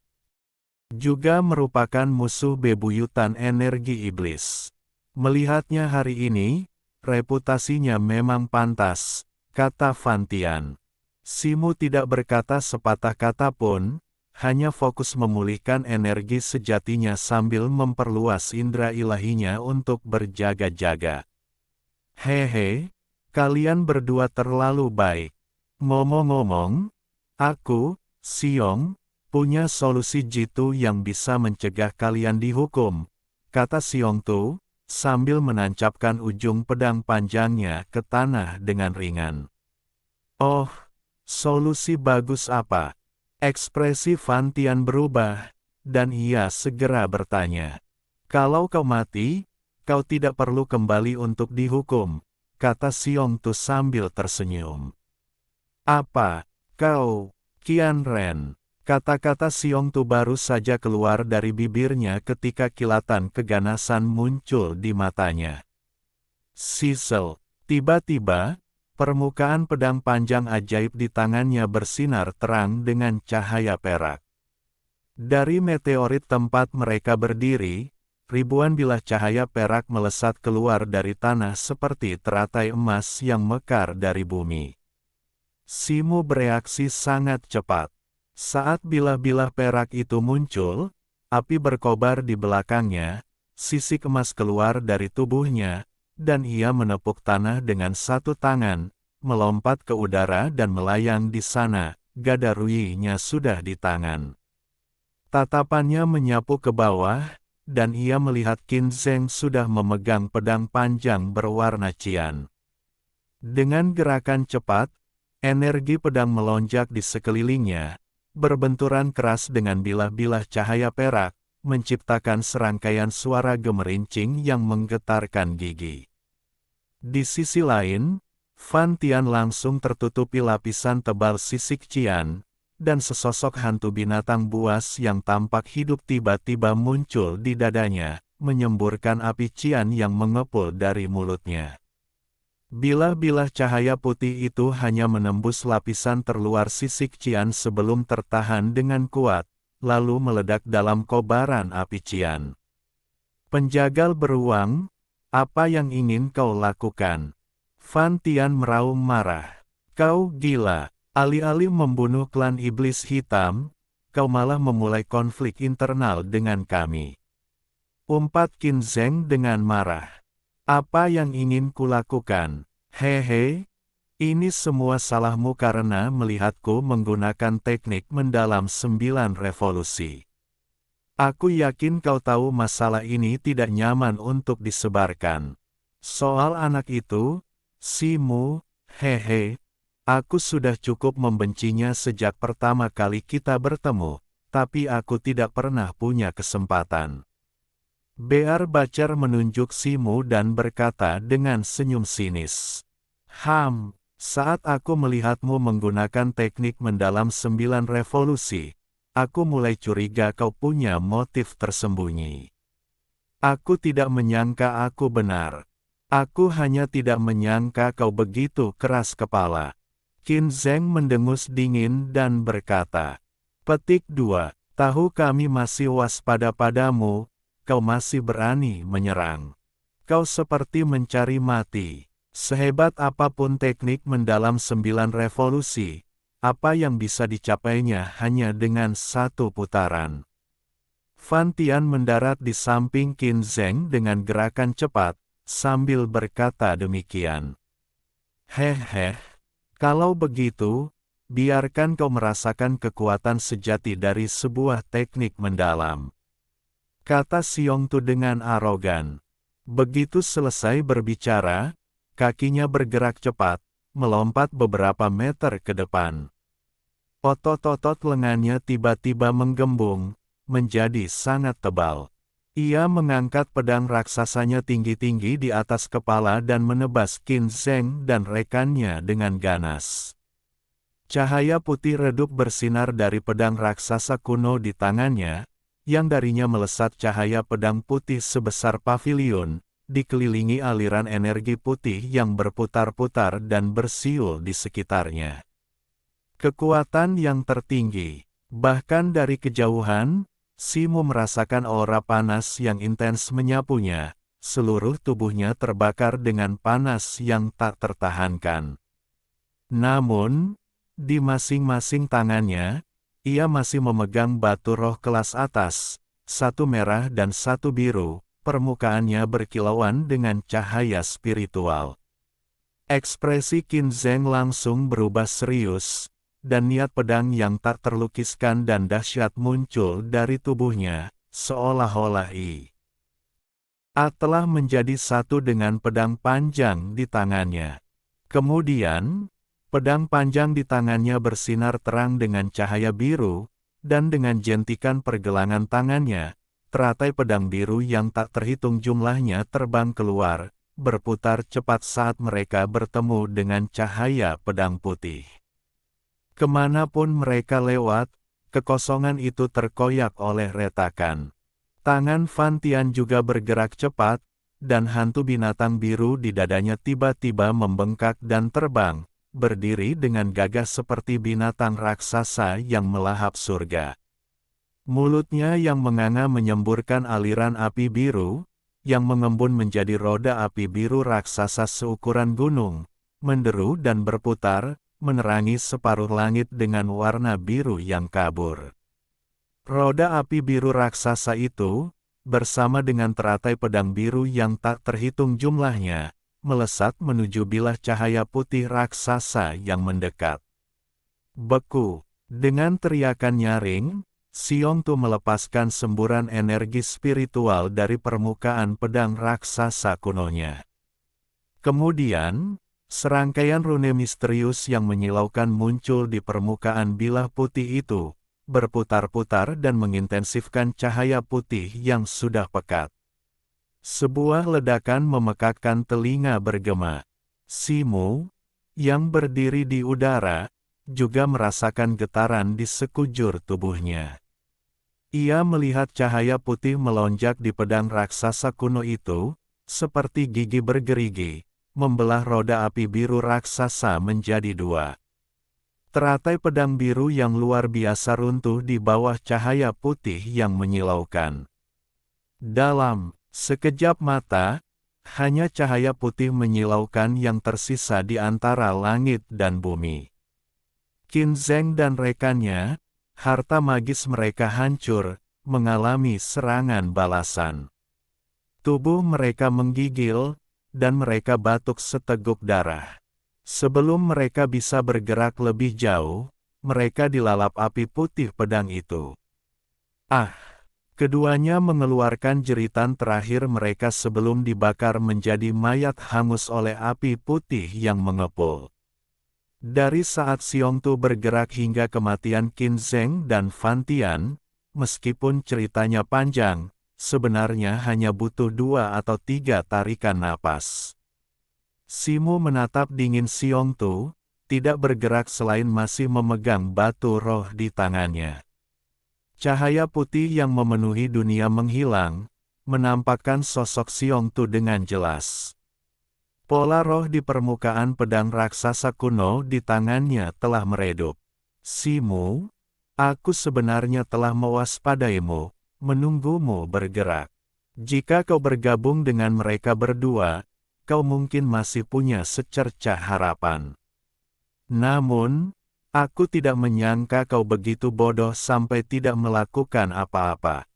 juga merupakan musuh bebuyutan energi iblis. Melihatnya hari ini, reputasinya memang pantas, kata Fan Tian. Simu tidak berkata sepatah kata pun, hanya fokus memulihkan energi sejatinya sambil memperluas indera ilahinya untuk berjaga-jaga. Hehe, kalian berdua terlalu baik. Ngomong-ngomong, aku, Xiong, punya solusi jitu yang bisa mencegah kalian dihukum, kata Xiong Tu, sambil menancapkan ujung pedang panjangnya ke tanah dengan ringan. Oh, solusi bagus apa? Ekspresi Fan Tian berubah, dan ia segera bertanya. Kalau kau mati, kau tidak perlu kembali untuk dihukum, kata Xiong Tu sambil tersenyum. Apa, kau, Qian Ren? Kata-kata Xiong Tu baru saja keluar dari bibirnya ketika kilatan keganasan muncul di matanya. Sisel, tiba-tiba, permukaan pedang panjang ajaib di tangannya bersinar terang dengan cahaya perak. Dari meteorit tempat mereka berdiri, ribuan bilah cahaya perak melesat keluar dari tanah seperti teratai emas yang mekar dari bumi. Simu bereaksi sangat cepat. Saat bilah-bilah perak itu muncul, api berkobar di belakangnya, sisik emas keluar dari tubuhnya, dan ia menepuk tanah dengan satu tangan, melompat ke udara dan melayang di sana, gada ruyinya sudah di tangan. Tatapannya menyapu ke bawah, dan ia melihat Qin Zheng sudah memegang pedang panjang berwarna cian. Dengan gerakan cepat, energi pedang melonjak di sekelilingnya, berbenturan keras dengan bilah-bilah cahaya perak, menciptakan serangkaian suara gemerincing yang menggetarkan gigi. Di sisi lain, Fan Tian langsung tertutupi lapisan tebal sisik cian, dan sesosok hantu binatang buas yang tampak hidup tiba-tiba muncul di dadanya, menyemburkan api cian yang mengepul dari mulutnya. Bilah-bilah cahaya putih itu hanya menembus lapisan terluar sisik cian sebelum tertahan dengan kuat, lalu meledak dalam kobaran api cian. Penjagal beruang, apa yang ingin kau lakukan? Fan Tian meraung marah. Kau gila, alih-alih membunuh klan iblis hitam, kau malah memulai konflik internal dengan kami. Umpat Qin Zheng dengan marah. Apa yang ingin kulakukan? Hehe, ini semua salahmu karena melihatku menggunakan teknik mendalam 9 revolusi. Aku yakin kau tahu masalah ini tidak nyaman untuk disebarkan. Soal anak itu, Simu, hehe, aku sudah cukup membencinya sejak pertama kali kita bertemu, tapi aku tidak pernah punya kesempatan. Bear Bacer menunjuk Simu dan berkata dengan senyum sinis. Saat aku melihatmu menggunakan teknik mendalam 9 revolusi, aku mulai curiga kau punya motif tersembunyi. Aku tidak menyangka aku benar. Aku hanya tidak menyangka kau begitu keras kepala. Qin Zheng mendengus dingin dan berkata, Petik 2, tahu kami masih waspada padamu, kau masih berani menyerang. Kau seperti mencari mati. Sehebat apapun teknik mendalam 9 revolusi, apa yang bisa dicapainya hanya dengan satu putaran. Fan Tian mendarat di samping Qin Zheng dengan gerakan cepat, sambil berkata demikian. Hehe, kalau begitu, biarkan kau merasakan kekuatan sejati dari sebuah teknik mendalam. Kata Xiong Tu dengan arogan. Begitu selesai berbicara, kakinya bergerak cepat, melompat beberapa meter ke depan. Otot-otot lengannya tiba-tiba menggembung, menjadi sangat tebal. Ia mengangkat pedang raksasanya tinggi-tinggi di atas kepala dan menebas Qin Zheng dan rekannya dengan ganas. Cahaya putih redup bersinar dari pedang raksasa kuno di tangannya, yang darinya melesat cahaya pedang putih sebesar pavilion, dikelilingi aliran energi putih yang berputar-putar dan bersiul di sekitarnya. Kekuatan yang tertinggi. Bahkan dari kejauhan, Simu merasakan aura panas yang intens menyapunya, seluruh tubuhnya terbakar dengan panas yang tak tertahankan. Namun, di masing-masing tangannya, ia masih memegang batu roh kelas atas, satu merah dan satu biru, permukaannya berkilauan dengan cahaya spiritual. Ekspresi Qin Zheng langsung berubah serius, dan niat pedang yang tak terlukiskan dan dahsyat muncul dari tubuhnya, seolah-olah ia telah menjadi satu dengan pedang panjang di tangannya. Kemudian, pedang panjang di tangannya bersinar terang dengan cahaya biru, dan dengan jentikan pergelangan tangannya, teratai pedang biru yang tak terhitung jumlahnya terbang keluar, berputar cepat saat mereka bertemu dengan cahaya pedang putih. Kemanapun mereka lewat, kekosongan itu terkoyak oleh retakan. Tangan Fan Tian juga bergerak cepat, dan hantu binatang biru di dadanya tiba-tiba membengkak dan terbang, berdiri dengan gagah seperti binatang raksasa yang melahap surga. Mulutnya yang menganga menyemburkan aliran api biru, yang mengembun menjadi roda api biru raksasa seukuran gunung, menderu dan berputar, menerangi separuh langit dengan warna biru yang kabur. Roda api biru raksasa itu, bersama dengan teratai pedang biru yang tak terhitung jumlahnya, melesat menuju bilah cahaya putih raksasa yang mendekat. Beku, dengan teriakan nyaring, Xiong Tu melepaskan semburan energi spiritual dari permukaan pedang raksasa kunonya. Kemudian, serangkaian rune misterius yang menyilaukan muncul di permukaan bilah putih itu, berputar-putar dan mengintensifkan cahaya putih yang sudah pekat. Sebuah ledakan memekakkan telinga bergema. Simu, yang berdiri di udara, juga merasakan getaran di sekujur tubuhnya. Ia melihat cahaya putih melonjak di pedang raksasa kuno itu, seperti gigi bergerigi, membelah roda api biru raksasa menjadi dua. Teratai pedang biru yang luar biasa runtuh di bawah cahaya putih yang menyilaukan. Dalam sekejap mata, hanya cahaya putih menyilaukan yang tersisa di antara langit dan bumi. Qin Zheng dan rekannya, harta magis mereka hancur, mengalami serangan balasan. Tubuh mereka menggigil, dan mereka batuk seteguk darah. Sebelum mereka bisa bergerak lebih jauh, mereka dilalap api putih pedang itu. Keduanya mengeluarkan jeritan terakhir mereka sebelum dibakar menjadi mayat hangus oleh api putih yang mengepul. Dari saat Xiongtu bergerak hingga kematian Qin Zheng dan Fan Tian, meskipun ceritanya panjang, sebenarnya hanya butuh 2 atau 3 tarikan napas. Simu menatap dingin Xiongtu, tidak bergerak selain masih memegang batu roh di tangannya. Cahaya putih yang memenuhi dunia menghilang, menampakkan sosok Xiongtu dengan jelas. Pola roh di permukaan pedang raksasa kuno di tangannya telah meredup. Simu, aku sebenarnya telah mewaspadaimu, menunggumu bergerak. Jika kau bergabung dengan mereka berdua, kau mungkin masih punya secercah harapan. Namun, aku tidak menyangka kau begitu bodoh sampai tidak melakukan apa-apa.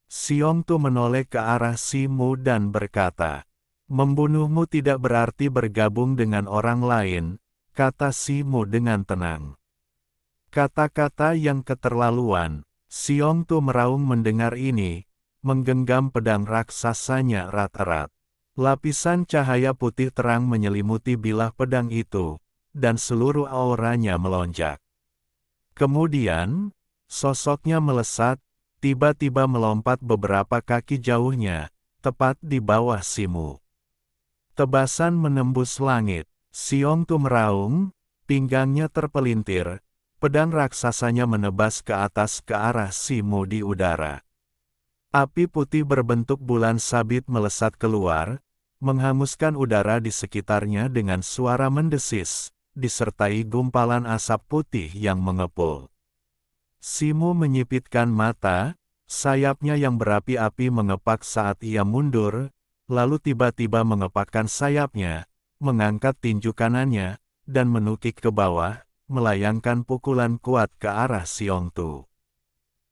Xiongtu menoleh ke arah Simu dan berkata, "Membunuhmu tidak berarti bergabung dengan orang lain," kata Simu dengan tenang. Kata-kata yang keterlaluan. Xiongtu meraung mendengar ini, menggenggam pedang raksasanya erat-erat. Lapisan cahaya putih terang menyelimuti bilah pedang itu, dan seluruh auranya melonjak. Kemudian, sosoknya melesat, tiba-tiba melompat beberapa kaki jauhnya, tepat di bawah Simu. Tebasan menembus langit. Xiongtu meraung, pinggangnya terpelintir, pedang raksasanya menebas ke atas ke arah Simu di udara. Api putih berbentuk bulan sabit melesat keluar, menghanguskan udara di sekitarnya dengan suara mendesis, disertai gumpalan asap putih yang mengepul. Simu menyipitkan mata, sayapnya yang berapi-api mengepak saat ia mundur, lalu tiba-tiba mengepakkan sayapnya, mengangkat tinju kanannya, dan menukik ke bawah, melayangkan pukulan kuat ke arah Xiongtu.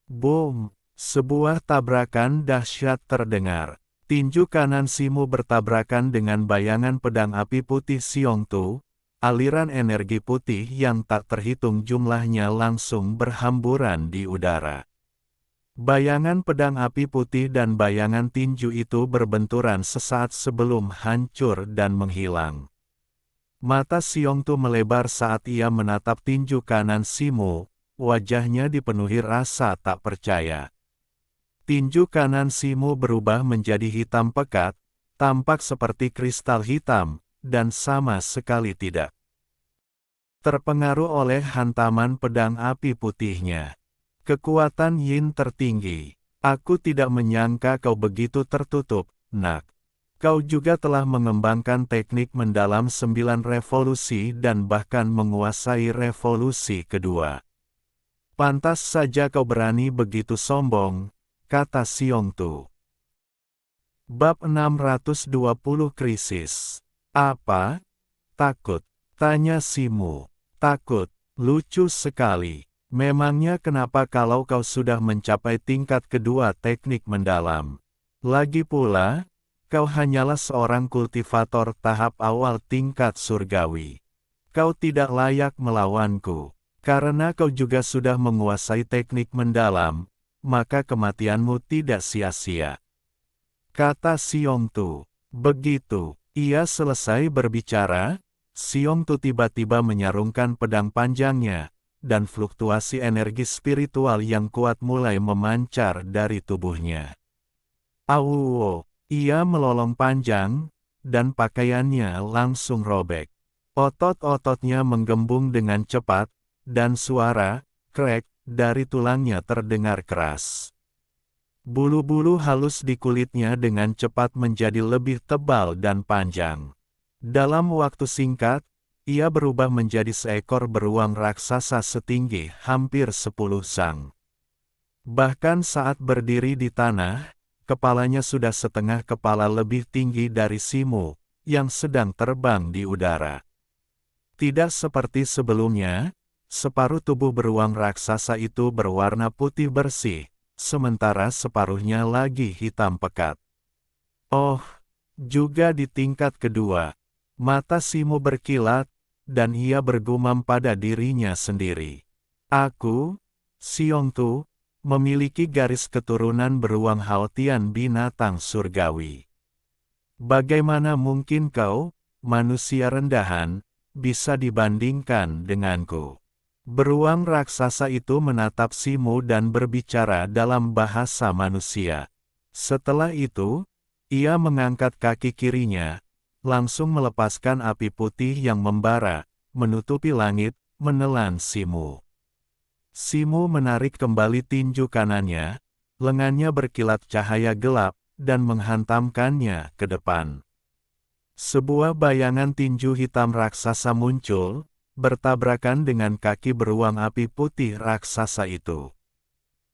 Boom! Sebuah tabrakan dahsyat terdengar. Tinju kanan Simu bertabrakan dengan bayangan pedang api putih Xiongtu. Aliran energi putih yang tak terhitung jumlahnya langsung berhamburan di udara. Bayangan pedang api putih dan bayangan tinju itu berbenturan sesaat sebelum hancur dan menghilang. Mata Xiongtu melebar saat ia menatap tinju kanan Simu, wajahnya dipenuhi rasa tak percaya. Tinju kanan Simu berubah menjadi hitam pekat, tampak seperti kristal hitam, dan sama sekali tidak terpengaruh oleh hantaman pedang api putihnya. Kekuatan Yin tertinggi. Aku tidak menyangka kau begitu tertutup, nak. Kau juga telah mengembangkan teknik mendalam 9 revolusi dan bahkan menguasai revolusi kedua. Pantas saja kau berani begitu sombong, kata Xiongtu. Bab 620 Krisis. Apa? Takut? Tanya Simu. Takut? Lucu sekali. Memangnya kenapa kalau kau sudah mencapai tingkat kedua teknik mendalam? Lagi pula, kau hanyalah seorang kultivator tahap awal tingkat surgawi. Kau tidak layak melawanku. Karena kau juga sudah menguasai teknik mendalam, maka kematianmu tidak sia-sia. Kata Xiongtu. Begitu ia selesai berbicara, Xiongtu tiba-tiba menyarungkan pedang panjangnya, dan fluktuasi energi spiritual yang kuat mulai memancar dari tubuhnya. Awuo, ia melolong panjang, dan pakaiannya langsung robek. Otot-ototnya menggembung dengan cepat, dan suara krek dari tulangnya terdengar keras. Bulu-bulu halus di kulitnya dengan cepat menjadi lebih tebal dan panjang. Dalam waktu singkat, ia berubah menjadi seekor beruang raksasa setinggi hampir 10 sang. Bahkan saat berdiri di tanah, kepalanya sudah setengah kepala lebih tinggi dari Simu, yang sedang terbang di udara. Tidak seperti sebelumnya, separuh tubuh beruang raksasa itu berwarna putih bersih, sementara separuhnya lagi hitam pekat. Oh, juga di tingkat kedua. Mata Simu berkilat, dan ia bergumam pada dirinya sendiri. Aku, Xiongtu, memiliki garis keturunan beruang Haotian binatang surgawi. Bagaimana mungkin kau, manusia rendahan, bisa dibandingkan denganku? Beruang raksasa itu menatap Simo dan berbicara dalam bahasa manusia. Setelah itu, ia mengangkat kaki kirinya, langsung melepaskan api putih yang membara, menutupi langit, menelan Simo. Simo menarik kembali tinju kanannya, lengannya berkilat cahaya gelap, dan menghantamkannya ke depan. Sebuah bayangan tinju hitam raksasa muncul, bertabrakan dengan kaki beruang api putih raksasa itu.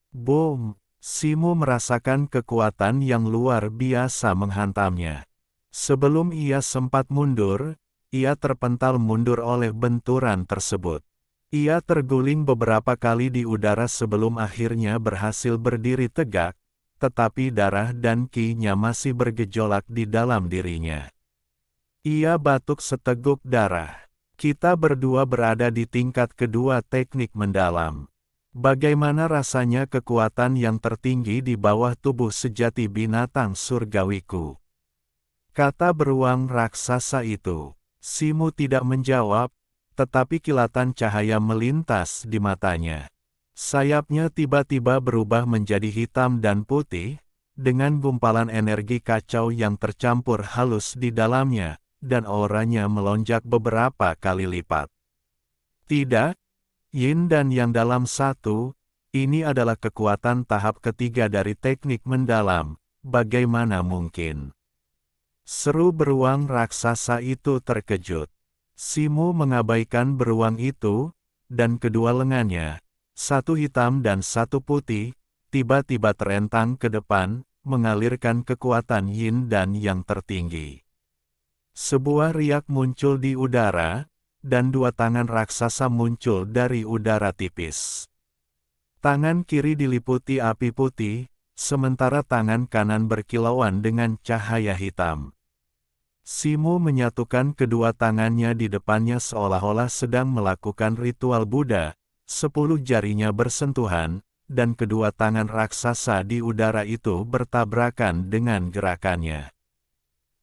Boom! Simo merasakan kekuatan yang luar biasa menghantamnya. Sebelum ia sempat mundur, ia terpental mundur oleh benturan tersebut. Ia terguling beberapa kali di udara sebelum akhirnya berhasil berdiri tegak, tetapi darah dan ki-nya masih bergejolak di dalam dirinya. Ia batuk seteguk darah. Kita berdua berada di tingkat kedua teknik mendalam. Bagaimana rasanya kekuatan yang tertinggi di bawah tubuh sejati binatang surgawiku? Kata beruang raksasa itu. Simo tidak menjawab, tetapi kilatan cahaya melintas di matanya. Sayapnya tiba-tiba berubah menjadi hitam dan putih, dengan gumpalan energi kacau yang tercampur halus di dalamnya, dan auranya melonjak beberapa kali lipat. Tidak, yin dan yang dalam satu, ini adalah kekuatan tahap ketiga dari teknik mendalam, bagaimana mungkin? Seru beruang raksasa itu terkejut. Simo mengabaikan beruang itu, dan kedua lengannya, satu hitam dan satu putih, tiba-tiba terentang ke depan, mengalirkan kekuatan yin dan yang tertinggi. Sebuah riak muncul di udara, dan dua tangan raksasa muncul dari udara tipis. Tangan kiri diliputi api putih, sementara tangan kanan berkilauan dengan cahaya hitam. Simo menyatukan kedua tangannya di depannya seolah-olah sedang melakukan ritual Buddha, 10 jarinya bersentuhan, dan kedua tangan raksasa di udara itu bertabrakan dengan gerakannya.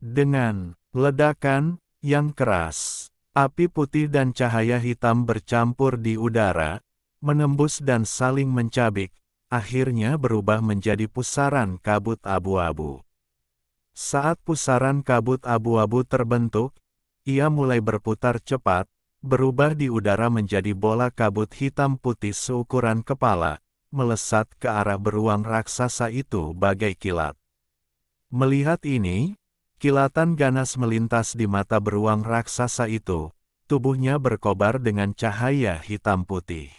Dengan ledakan yang keras, api putih dan cahaya hitam bercampur di udara, menembus dan saling mencabik, akhirnya berubah menjadi pusaran kabut abu-abu. Saat pusaran kabut abu-abu terbentuk, ia mulai berputar cepat, berubah di udara menjadi bola kabut hitam putih seukuran kepala, melesat ke arah beruang raksasa itu bagai kilat. Melihat ini, kilatan ganas melintas di mata beruang raksasa itu, tubuhnya berkobar dengan cahaya hitam putih.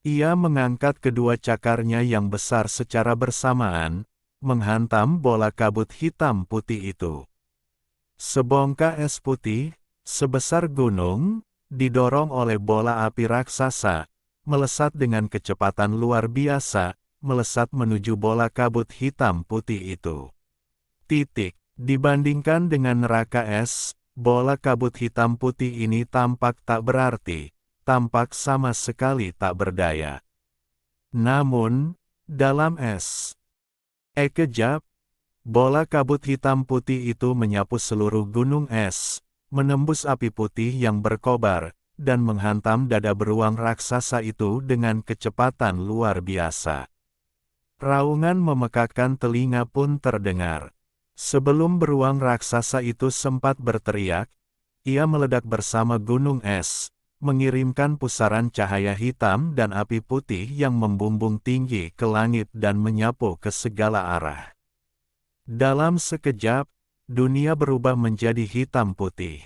Ia mengangkat kedua cakarnya yang besar secara bersamaan, menghantam bola kabut hitam putih itu. Sebongkah es putih, sebesar gunung, didorong oleh bola api raksasa, melesat dengan kecepatan luar biasa, melesat menuju bola kabut hitam putih itu. Dibandingkan dengan neraka es, bola kabut hitam putih ini tampak tak berarti, tampak sama sekali tak berdaya. Namun, dalam es, kejap, bola kabut hitam putih itu menyapu seluruh gunung es, menembus api putih yang berkobar, dan menghantam dada beruang raksasa itu dengan kecepatan luar biasa. Raungan memekakkan telinga pun terdengar. Sebelum beruang raksasa itu sempat berteriak, ia meledak bersama gunung es, mengirimkan pusaran cahaya hitam dan api putih yang membumbung tinggi ke langit dan menyapu ke segala arah. Dalam sekejap, dunia berubah menjadi hitam putih.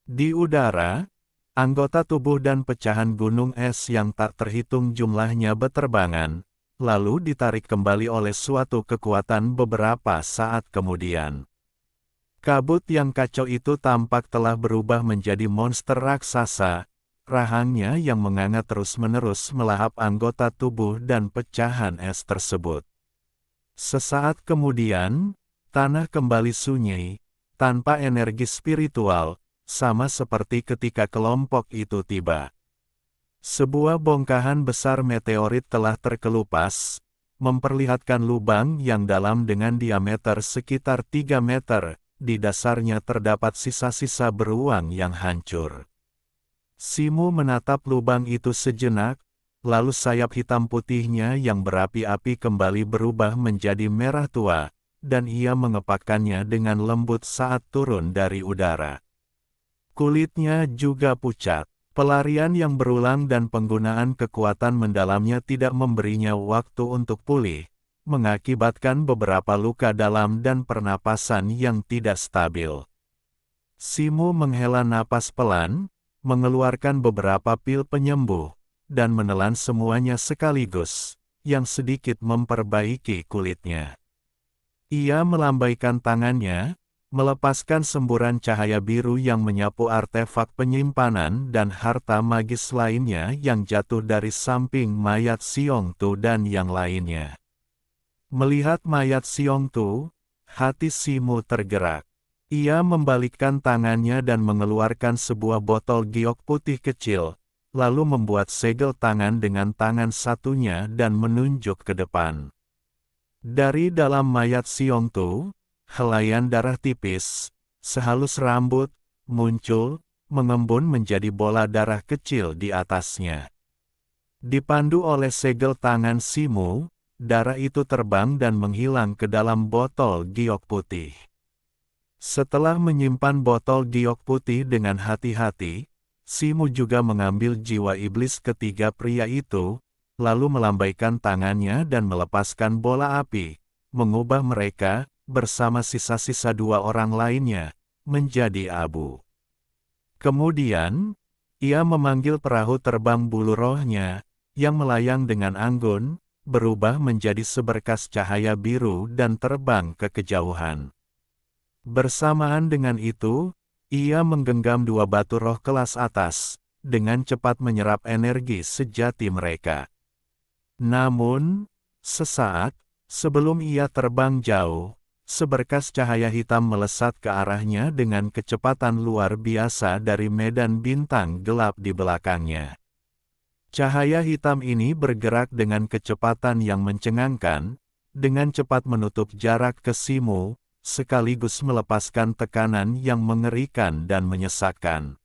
Di udara, anggota tubuh dan pecahan gunung es yang tak terhitung jumlahnya beterbangan, lalu ditarik kembali oleh suatu kekuatan beberapa saat kemudian. Kabut yang kacau itu tampak telah berubah menjadi monster raksasa, rahangnya yang menganga terus-menerus melahap anggota tubuh dan pecahan es tersebut. Sesaat kemudian, tanah kembali sunyi, tanpa energi spiritual, sama seperti ketika kelompok itu tiba. Sebuah bongkahan besar meteorit telah terkelupas, memperlihatkan lubang yang dalam dengan diameter sekitar 3 meter, di dasarnya terdapat sisa-sisa beruang yang hancur. Simu menatap lubang itu sejenak, lalu sayap hitam putihnya yang berapi-api kembali berubah menjadi merah tua, dan ia mengepakkannya dengan lembut saat turun dari udara. Kulitnya juga pucat. Pelarian yang berulang dan penggunaan kekuatan mendalamnya tidak memberinya waktu untuk pulih, mengakibatkan beberapa luka dalam dan pernapasan yang tidak stabil. Simu menghela napas pelan, mengeluarkan beberapa pil penyembuh, dan menelan semuanya sekaligus, yang sedikit memperbaiki kulitnya. Ia melambaikan tangannya, melepaskan semburan cahaya biru yang menyapu artefak penyimpanan dan harta magis lainnya yang jatuh dari samping mayat Xiong Tu dan yang lainnya. Melihat mayat Xiong Tu, hati Simu tergerak. Ia membalikkan tangannya dan mengeluarkan sebuah botol giok putih kecil, lalu membuat segel tangan dengan tangan satunya dan menunjuk ke depan. Dari dalam mayat Xiong Tu, helaian darah tipis, sehalus rambut, muncul, mengembun menjadi bola darah kecil di atasnya. Dipandu oleh segel tangan Simu, darah itu terbang dan menghilang ke dalam botol giok putih. Setelah menyimpan botol giok putih dengan hati-hati, Simu juga mengambil jiwa iblis ketiga pria itu, lalu melambaikan tangannya dan melepaskan bola api, mengubah mereka, bersama sisa-sisa dua orang lainnya, menjadi abu. Kemudian, ia memanggil perahu terbang bulu rohnya, yang melayang dengan anggun, berubah menjadi seberkas cahaya biru dan terbang ke kejauhan. Bersamaan dengan itu, ia menggenggam dua batu roh kelas atas, dengan cepat menyerap energi sejati mereka. Namun, sesaat sebelum ia terbang jauh, seberkas cahaya hitam melesat ke arahnya dengan kecepatan luar biasa dari medan bintang gelap di belakangnya. Cahaya hitam ini bergerak dengan kecepatan yang mencengangkan, dengan cepat menutup jarak ke Simu, sekaligus melepaskan tekanan yang mengerikan dan menyesakkan.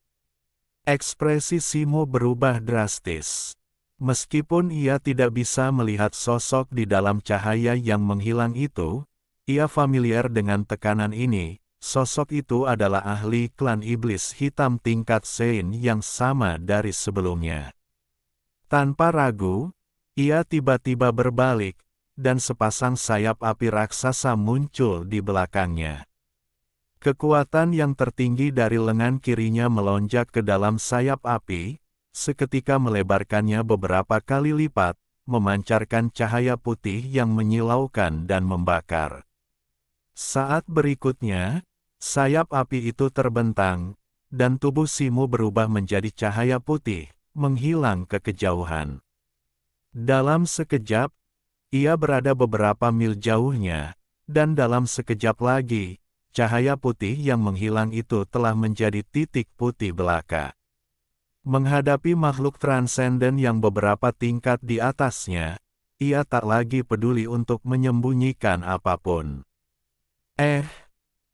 Ekspresi Simu berubah drastis. Meskipun ia tidak bisa melihat sosok di dalam cahaya yang menghilang itu, ia familiar dengan tekanan ini. Sosok itu adalah ahli klan iblis hitam tingkat Sein yang sama dari sebelumnya. Tanpa ragu, ia tiba-tiba berbalik, dan sepasang sayap api raksasa muncul di belakangnya. Kekuatan yang tertinggi dari lengan kirinya melonjak ke dalam sayap api, seketika melebarkannya beberapa kali lipat, memancarkan cahaya putih yang menyilaukan dan membakar. Saat berikutnya, sayap api itu terbentang, dan tubuh Simu berubah menjadi cahaya putih, menghilang ke kejauhan. Dalam sekejap, ia berada beberapa mil jauhnya, dan dalam sekejap lagi, cahaya putih yang menghilang itu telah menjadi titik putih belaka. Menghadapi makhluk transenden yang beberapa tingkat di atasnya, ia tak lagi peduli untuk menyembunyikan apapun.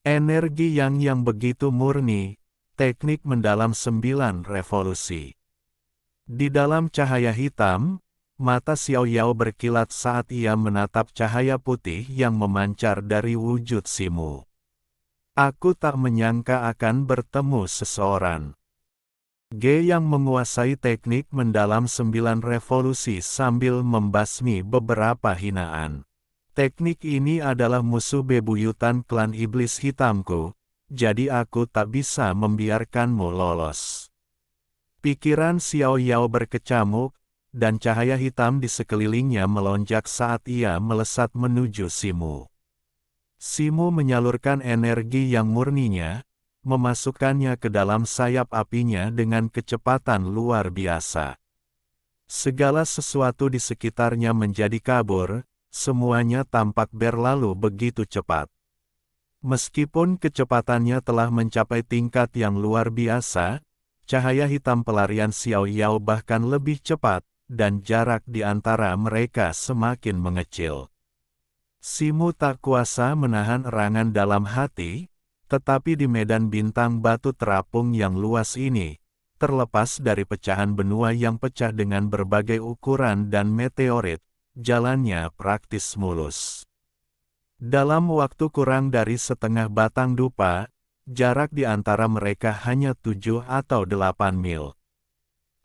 Energi yang begitu murni, teknik mendalam 9 revolusi. Di dalam cahaya hitam, mata Xiao Yao berkilat saat ia menatap cahaya putih yang memancar dari wujud Simu. Aku tak menyangka akan bertemu seseorang. Yang menguasai teknik mendalam 9 revolusi sambil membasmi beberapa hinaan. Teknik ini adalah musuh bebuyutan klan iblis hitamku, jadi aku tak bisa membiarkanmu lolos. Pikiran Xiao Yao berkecamuk, dan cahaya hitam di sekelilingnya melonjak saat ia melesat menuju Simu. Simu menyalurkan energi yang murninya, memasukkannya ke dalam sayap apinya dengan kecepatan luar biasa. Segala sesuatu di sekitarnya menjadi kabur, semuanya tampak berlalu begitu cepat. Meskipun kecepatannya telah mencapai tingkat yang luar biasa, cahaya hitam pelarian Xiao Yao bahkan lebih cepat, dan jarak di antara mereka semakin mengecil. Simu tak kuasa menahan erangan dalam hati, tetapi di medan bintang batu terapung yang luas ini, terlepas dari pecahan benua yang pecah dengan berbagai ukuran dan meteorit, jalannya praktis mulus. Dalam waktu kurang dari setengah batang dupa, jarak di antara mereka hanya 7 atau 8 mil.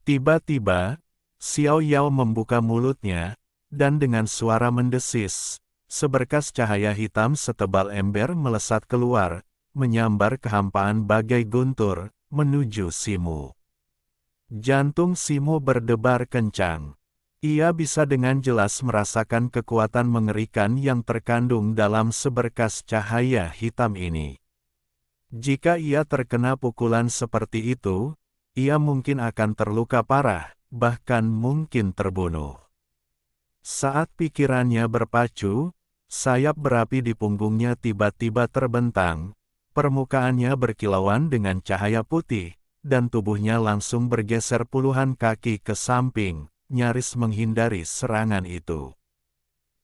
Tiba-tiba, Xiao Yao membuka mulutnya, dan dengan suara mendesis, seberkas cahaya hitam setebal ember melesat keluar, menyambar kehampaan bagai guntur, menuju Simu. Jantung Simu berdebar kencang. Ia bisa dengan jelas merasakan kekuatan mengerikan yang terkandung dalam seberkas cahaya hitam ini. Jika ia terkena pukulan seperti itu, ia mungkin akan terluka parah, bahkan mungkin terbunuh. Saat pikirannya berpacu, sayap berapi di punggungnya tiba-tiba terbentang, permukaannya berkilauan dengan cahaya putih, dan tubuhnya langsung bergeser puluhan kaki ke samping, nyaris menghindari serangan itu.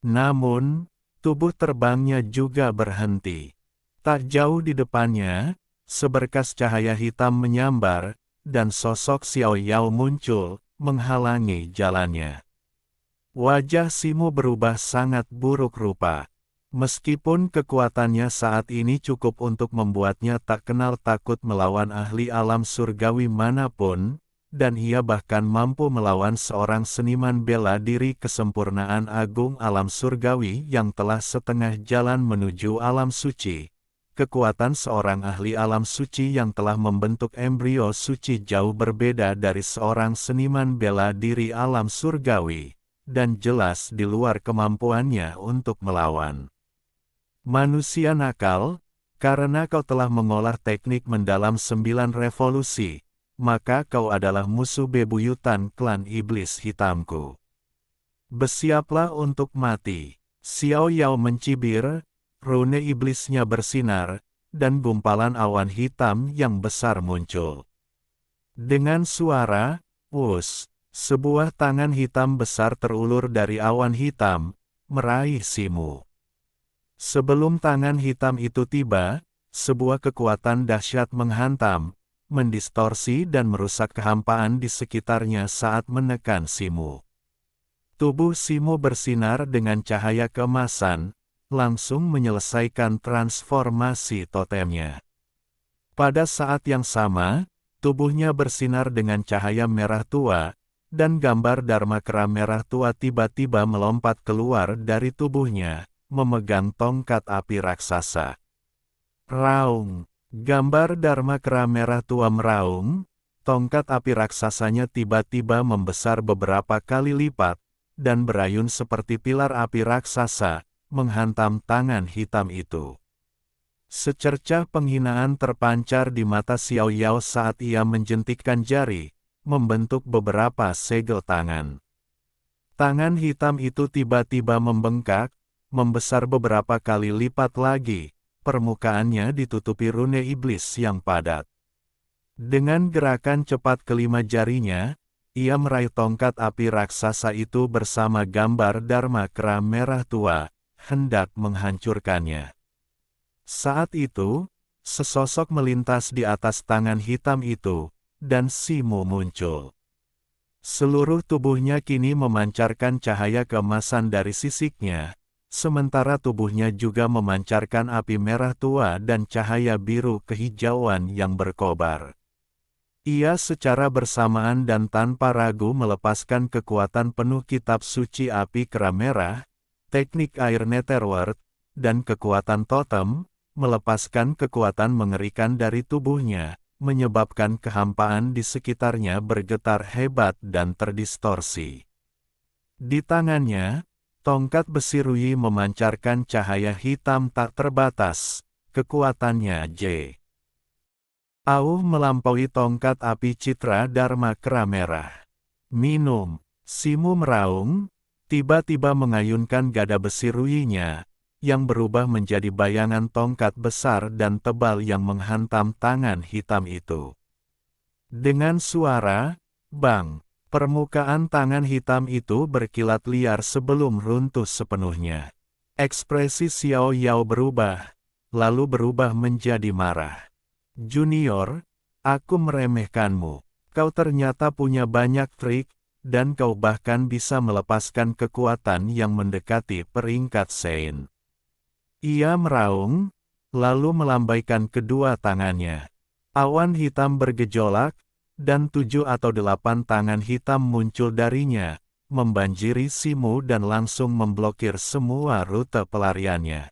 Namun, tubuh terbangnya juga berhenti. Tak jauh di depannya, seberkas cahaya hitam menyambar, dan sosok Xiao Yao muncul, menghalangi jalannya. Wajah Simu berubah sangat buruk rupa. Meskipun kekuatannya saat ini cukup untuk membuatnya tak kenal takut melawan ahli alam surgawi manapun, dan ia bahkan mampu melawan seorang seniman bela diri kesempurnaan agung alam surgawi yang telah setengah jalan menuju alam suci. Kekuatan seorang ahli alam suci yang telah membentuk embrio suci jauh berbeda dari seorang seniman bela diri alam surgawi, dan jelas di luar kemampuannya untuk melawan. Manusia nakal, karena kau telah mengolah teknik mendalam 9 revolusi, maka kau adalah musuh bebuyutan klan iblis hitamku. Bersiaplah untuk mati. Xiao Yao mencibir, rune iblisnya bersinar, dan gumpalan awan hitam yang besar muncul. Dengan suara, "Wus!" sebuah tangan hitam besar terulur dari awan hitam, meraih Simu. Sebelum tangan hitam itu tiba, sebuah kekuatan dahsyat menghantam, mendistorsi dan merusak kehampaan di sekitarnya saat menekan Simu. Tubuh Simu bersinar dengan cahaya keemasan, langsung menyelesaikan transformasi totemnya. Pada saat yang sama, tubuhnya bersinar dengan cahaya merah tua, dan gambar Dharma Kera merah tua tiba-tiba melompat keluar dari tubuhnya, memegang tongkat api raksasa. Raung! Gambar Dharma Kera merah tua meraung, tongkat api raksasanya tiba-tiba membesar beberapa kali lipat, dan berayun seperti pilar api raksasa, menghantam tangan hitam itu. Secercah penghinaan terpancar di mata Xiao Yao saat ia menjentikkan jari, membentuk beberapa segel tangan. Tangan hitam itu tiba-tiba membengkak, membesar beberapa kali lipat lagi, permukaannya ditutupi rune iblis yang padat. Dengan gerakan cepat kelima jarinya, ia meraih tongkat api raksasa itu bersama gambar Dharma Kera merah tua, hendak menghancurkannya. Saat itu, sesosok melintas di atas tangan hitam itu, dan Simu muncul. Seluruh tubuhnya kini memancarkan cahaya keemasan dari sisiknya, sementara tubuhnya juga memancarkan api merah tua dan cahaya biru kehijauan yang berkobar. Ia secara bersamaan dan tanpa ragu melepaskan kekuatan penuh kitab suci api kera merah, teknik air Netherworld, dan kekuatan totem, melepaskan kekuatan mengerikan dari tubuhnya, menyebabkan kehampaan di sekitarnya bergetar hebat dan terdistorsi. Di tangannya, tongkat besi Ruyi memancarkan cahaya hitam tak terbatas, kekuatannya jauh melampaui tongkat api citra Dharma Kera merah. Minum, Simu meraung, tiba-tiba mengayunkan gada besi Ruyinya, yang berubah menjadi bayangan tongkat besar dan tebal yang menghantam tangan hitam itu. Dengan suara, bang, permukaan tangan hitam itu berkilat liar sebelum runtuh sepenuhnya. Ekspresi Xiao Yao berubah, lalu berubah menjadi marah. Junior, aku meremehkanmu. Kau ternyata punya banyak trik, dan kau bahkan bisa melepaskan kekuatan yang mendekati peringkat Sein. Ia meraung, lalu melambaikan kedua tangannya. Awan hitam bergejolak, dan 7 atau 8 tangan hitam muncul darinya, membanjiri Simu dan langsung memblokir semua rute pelariannya.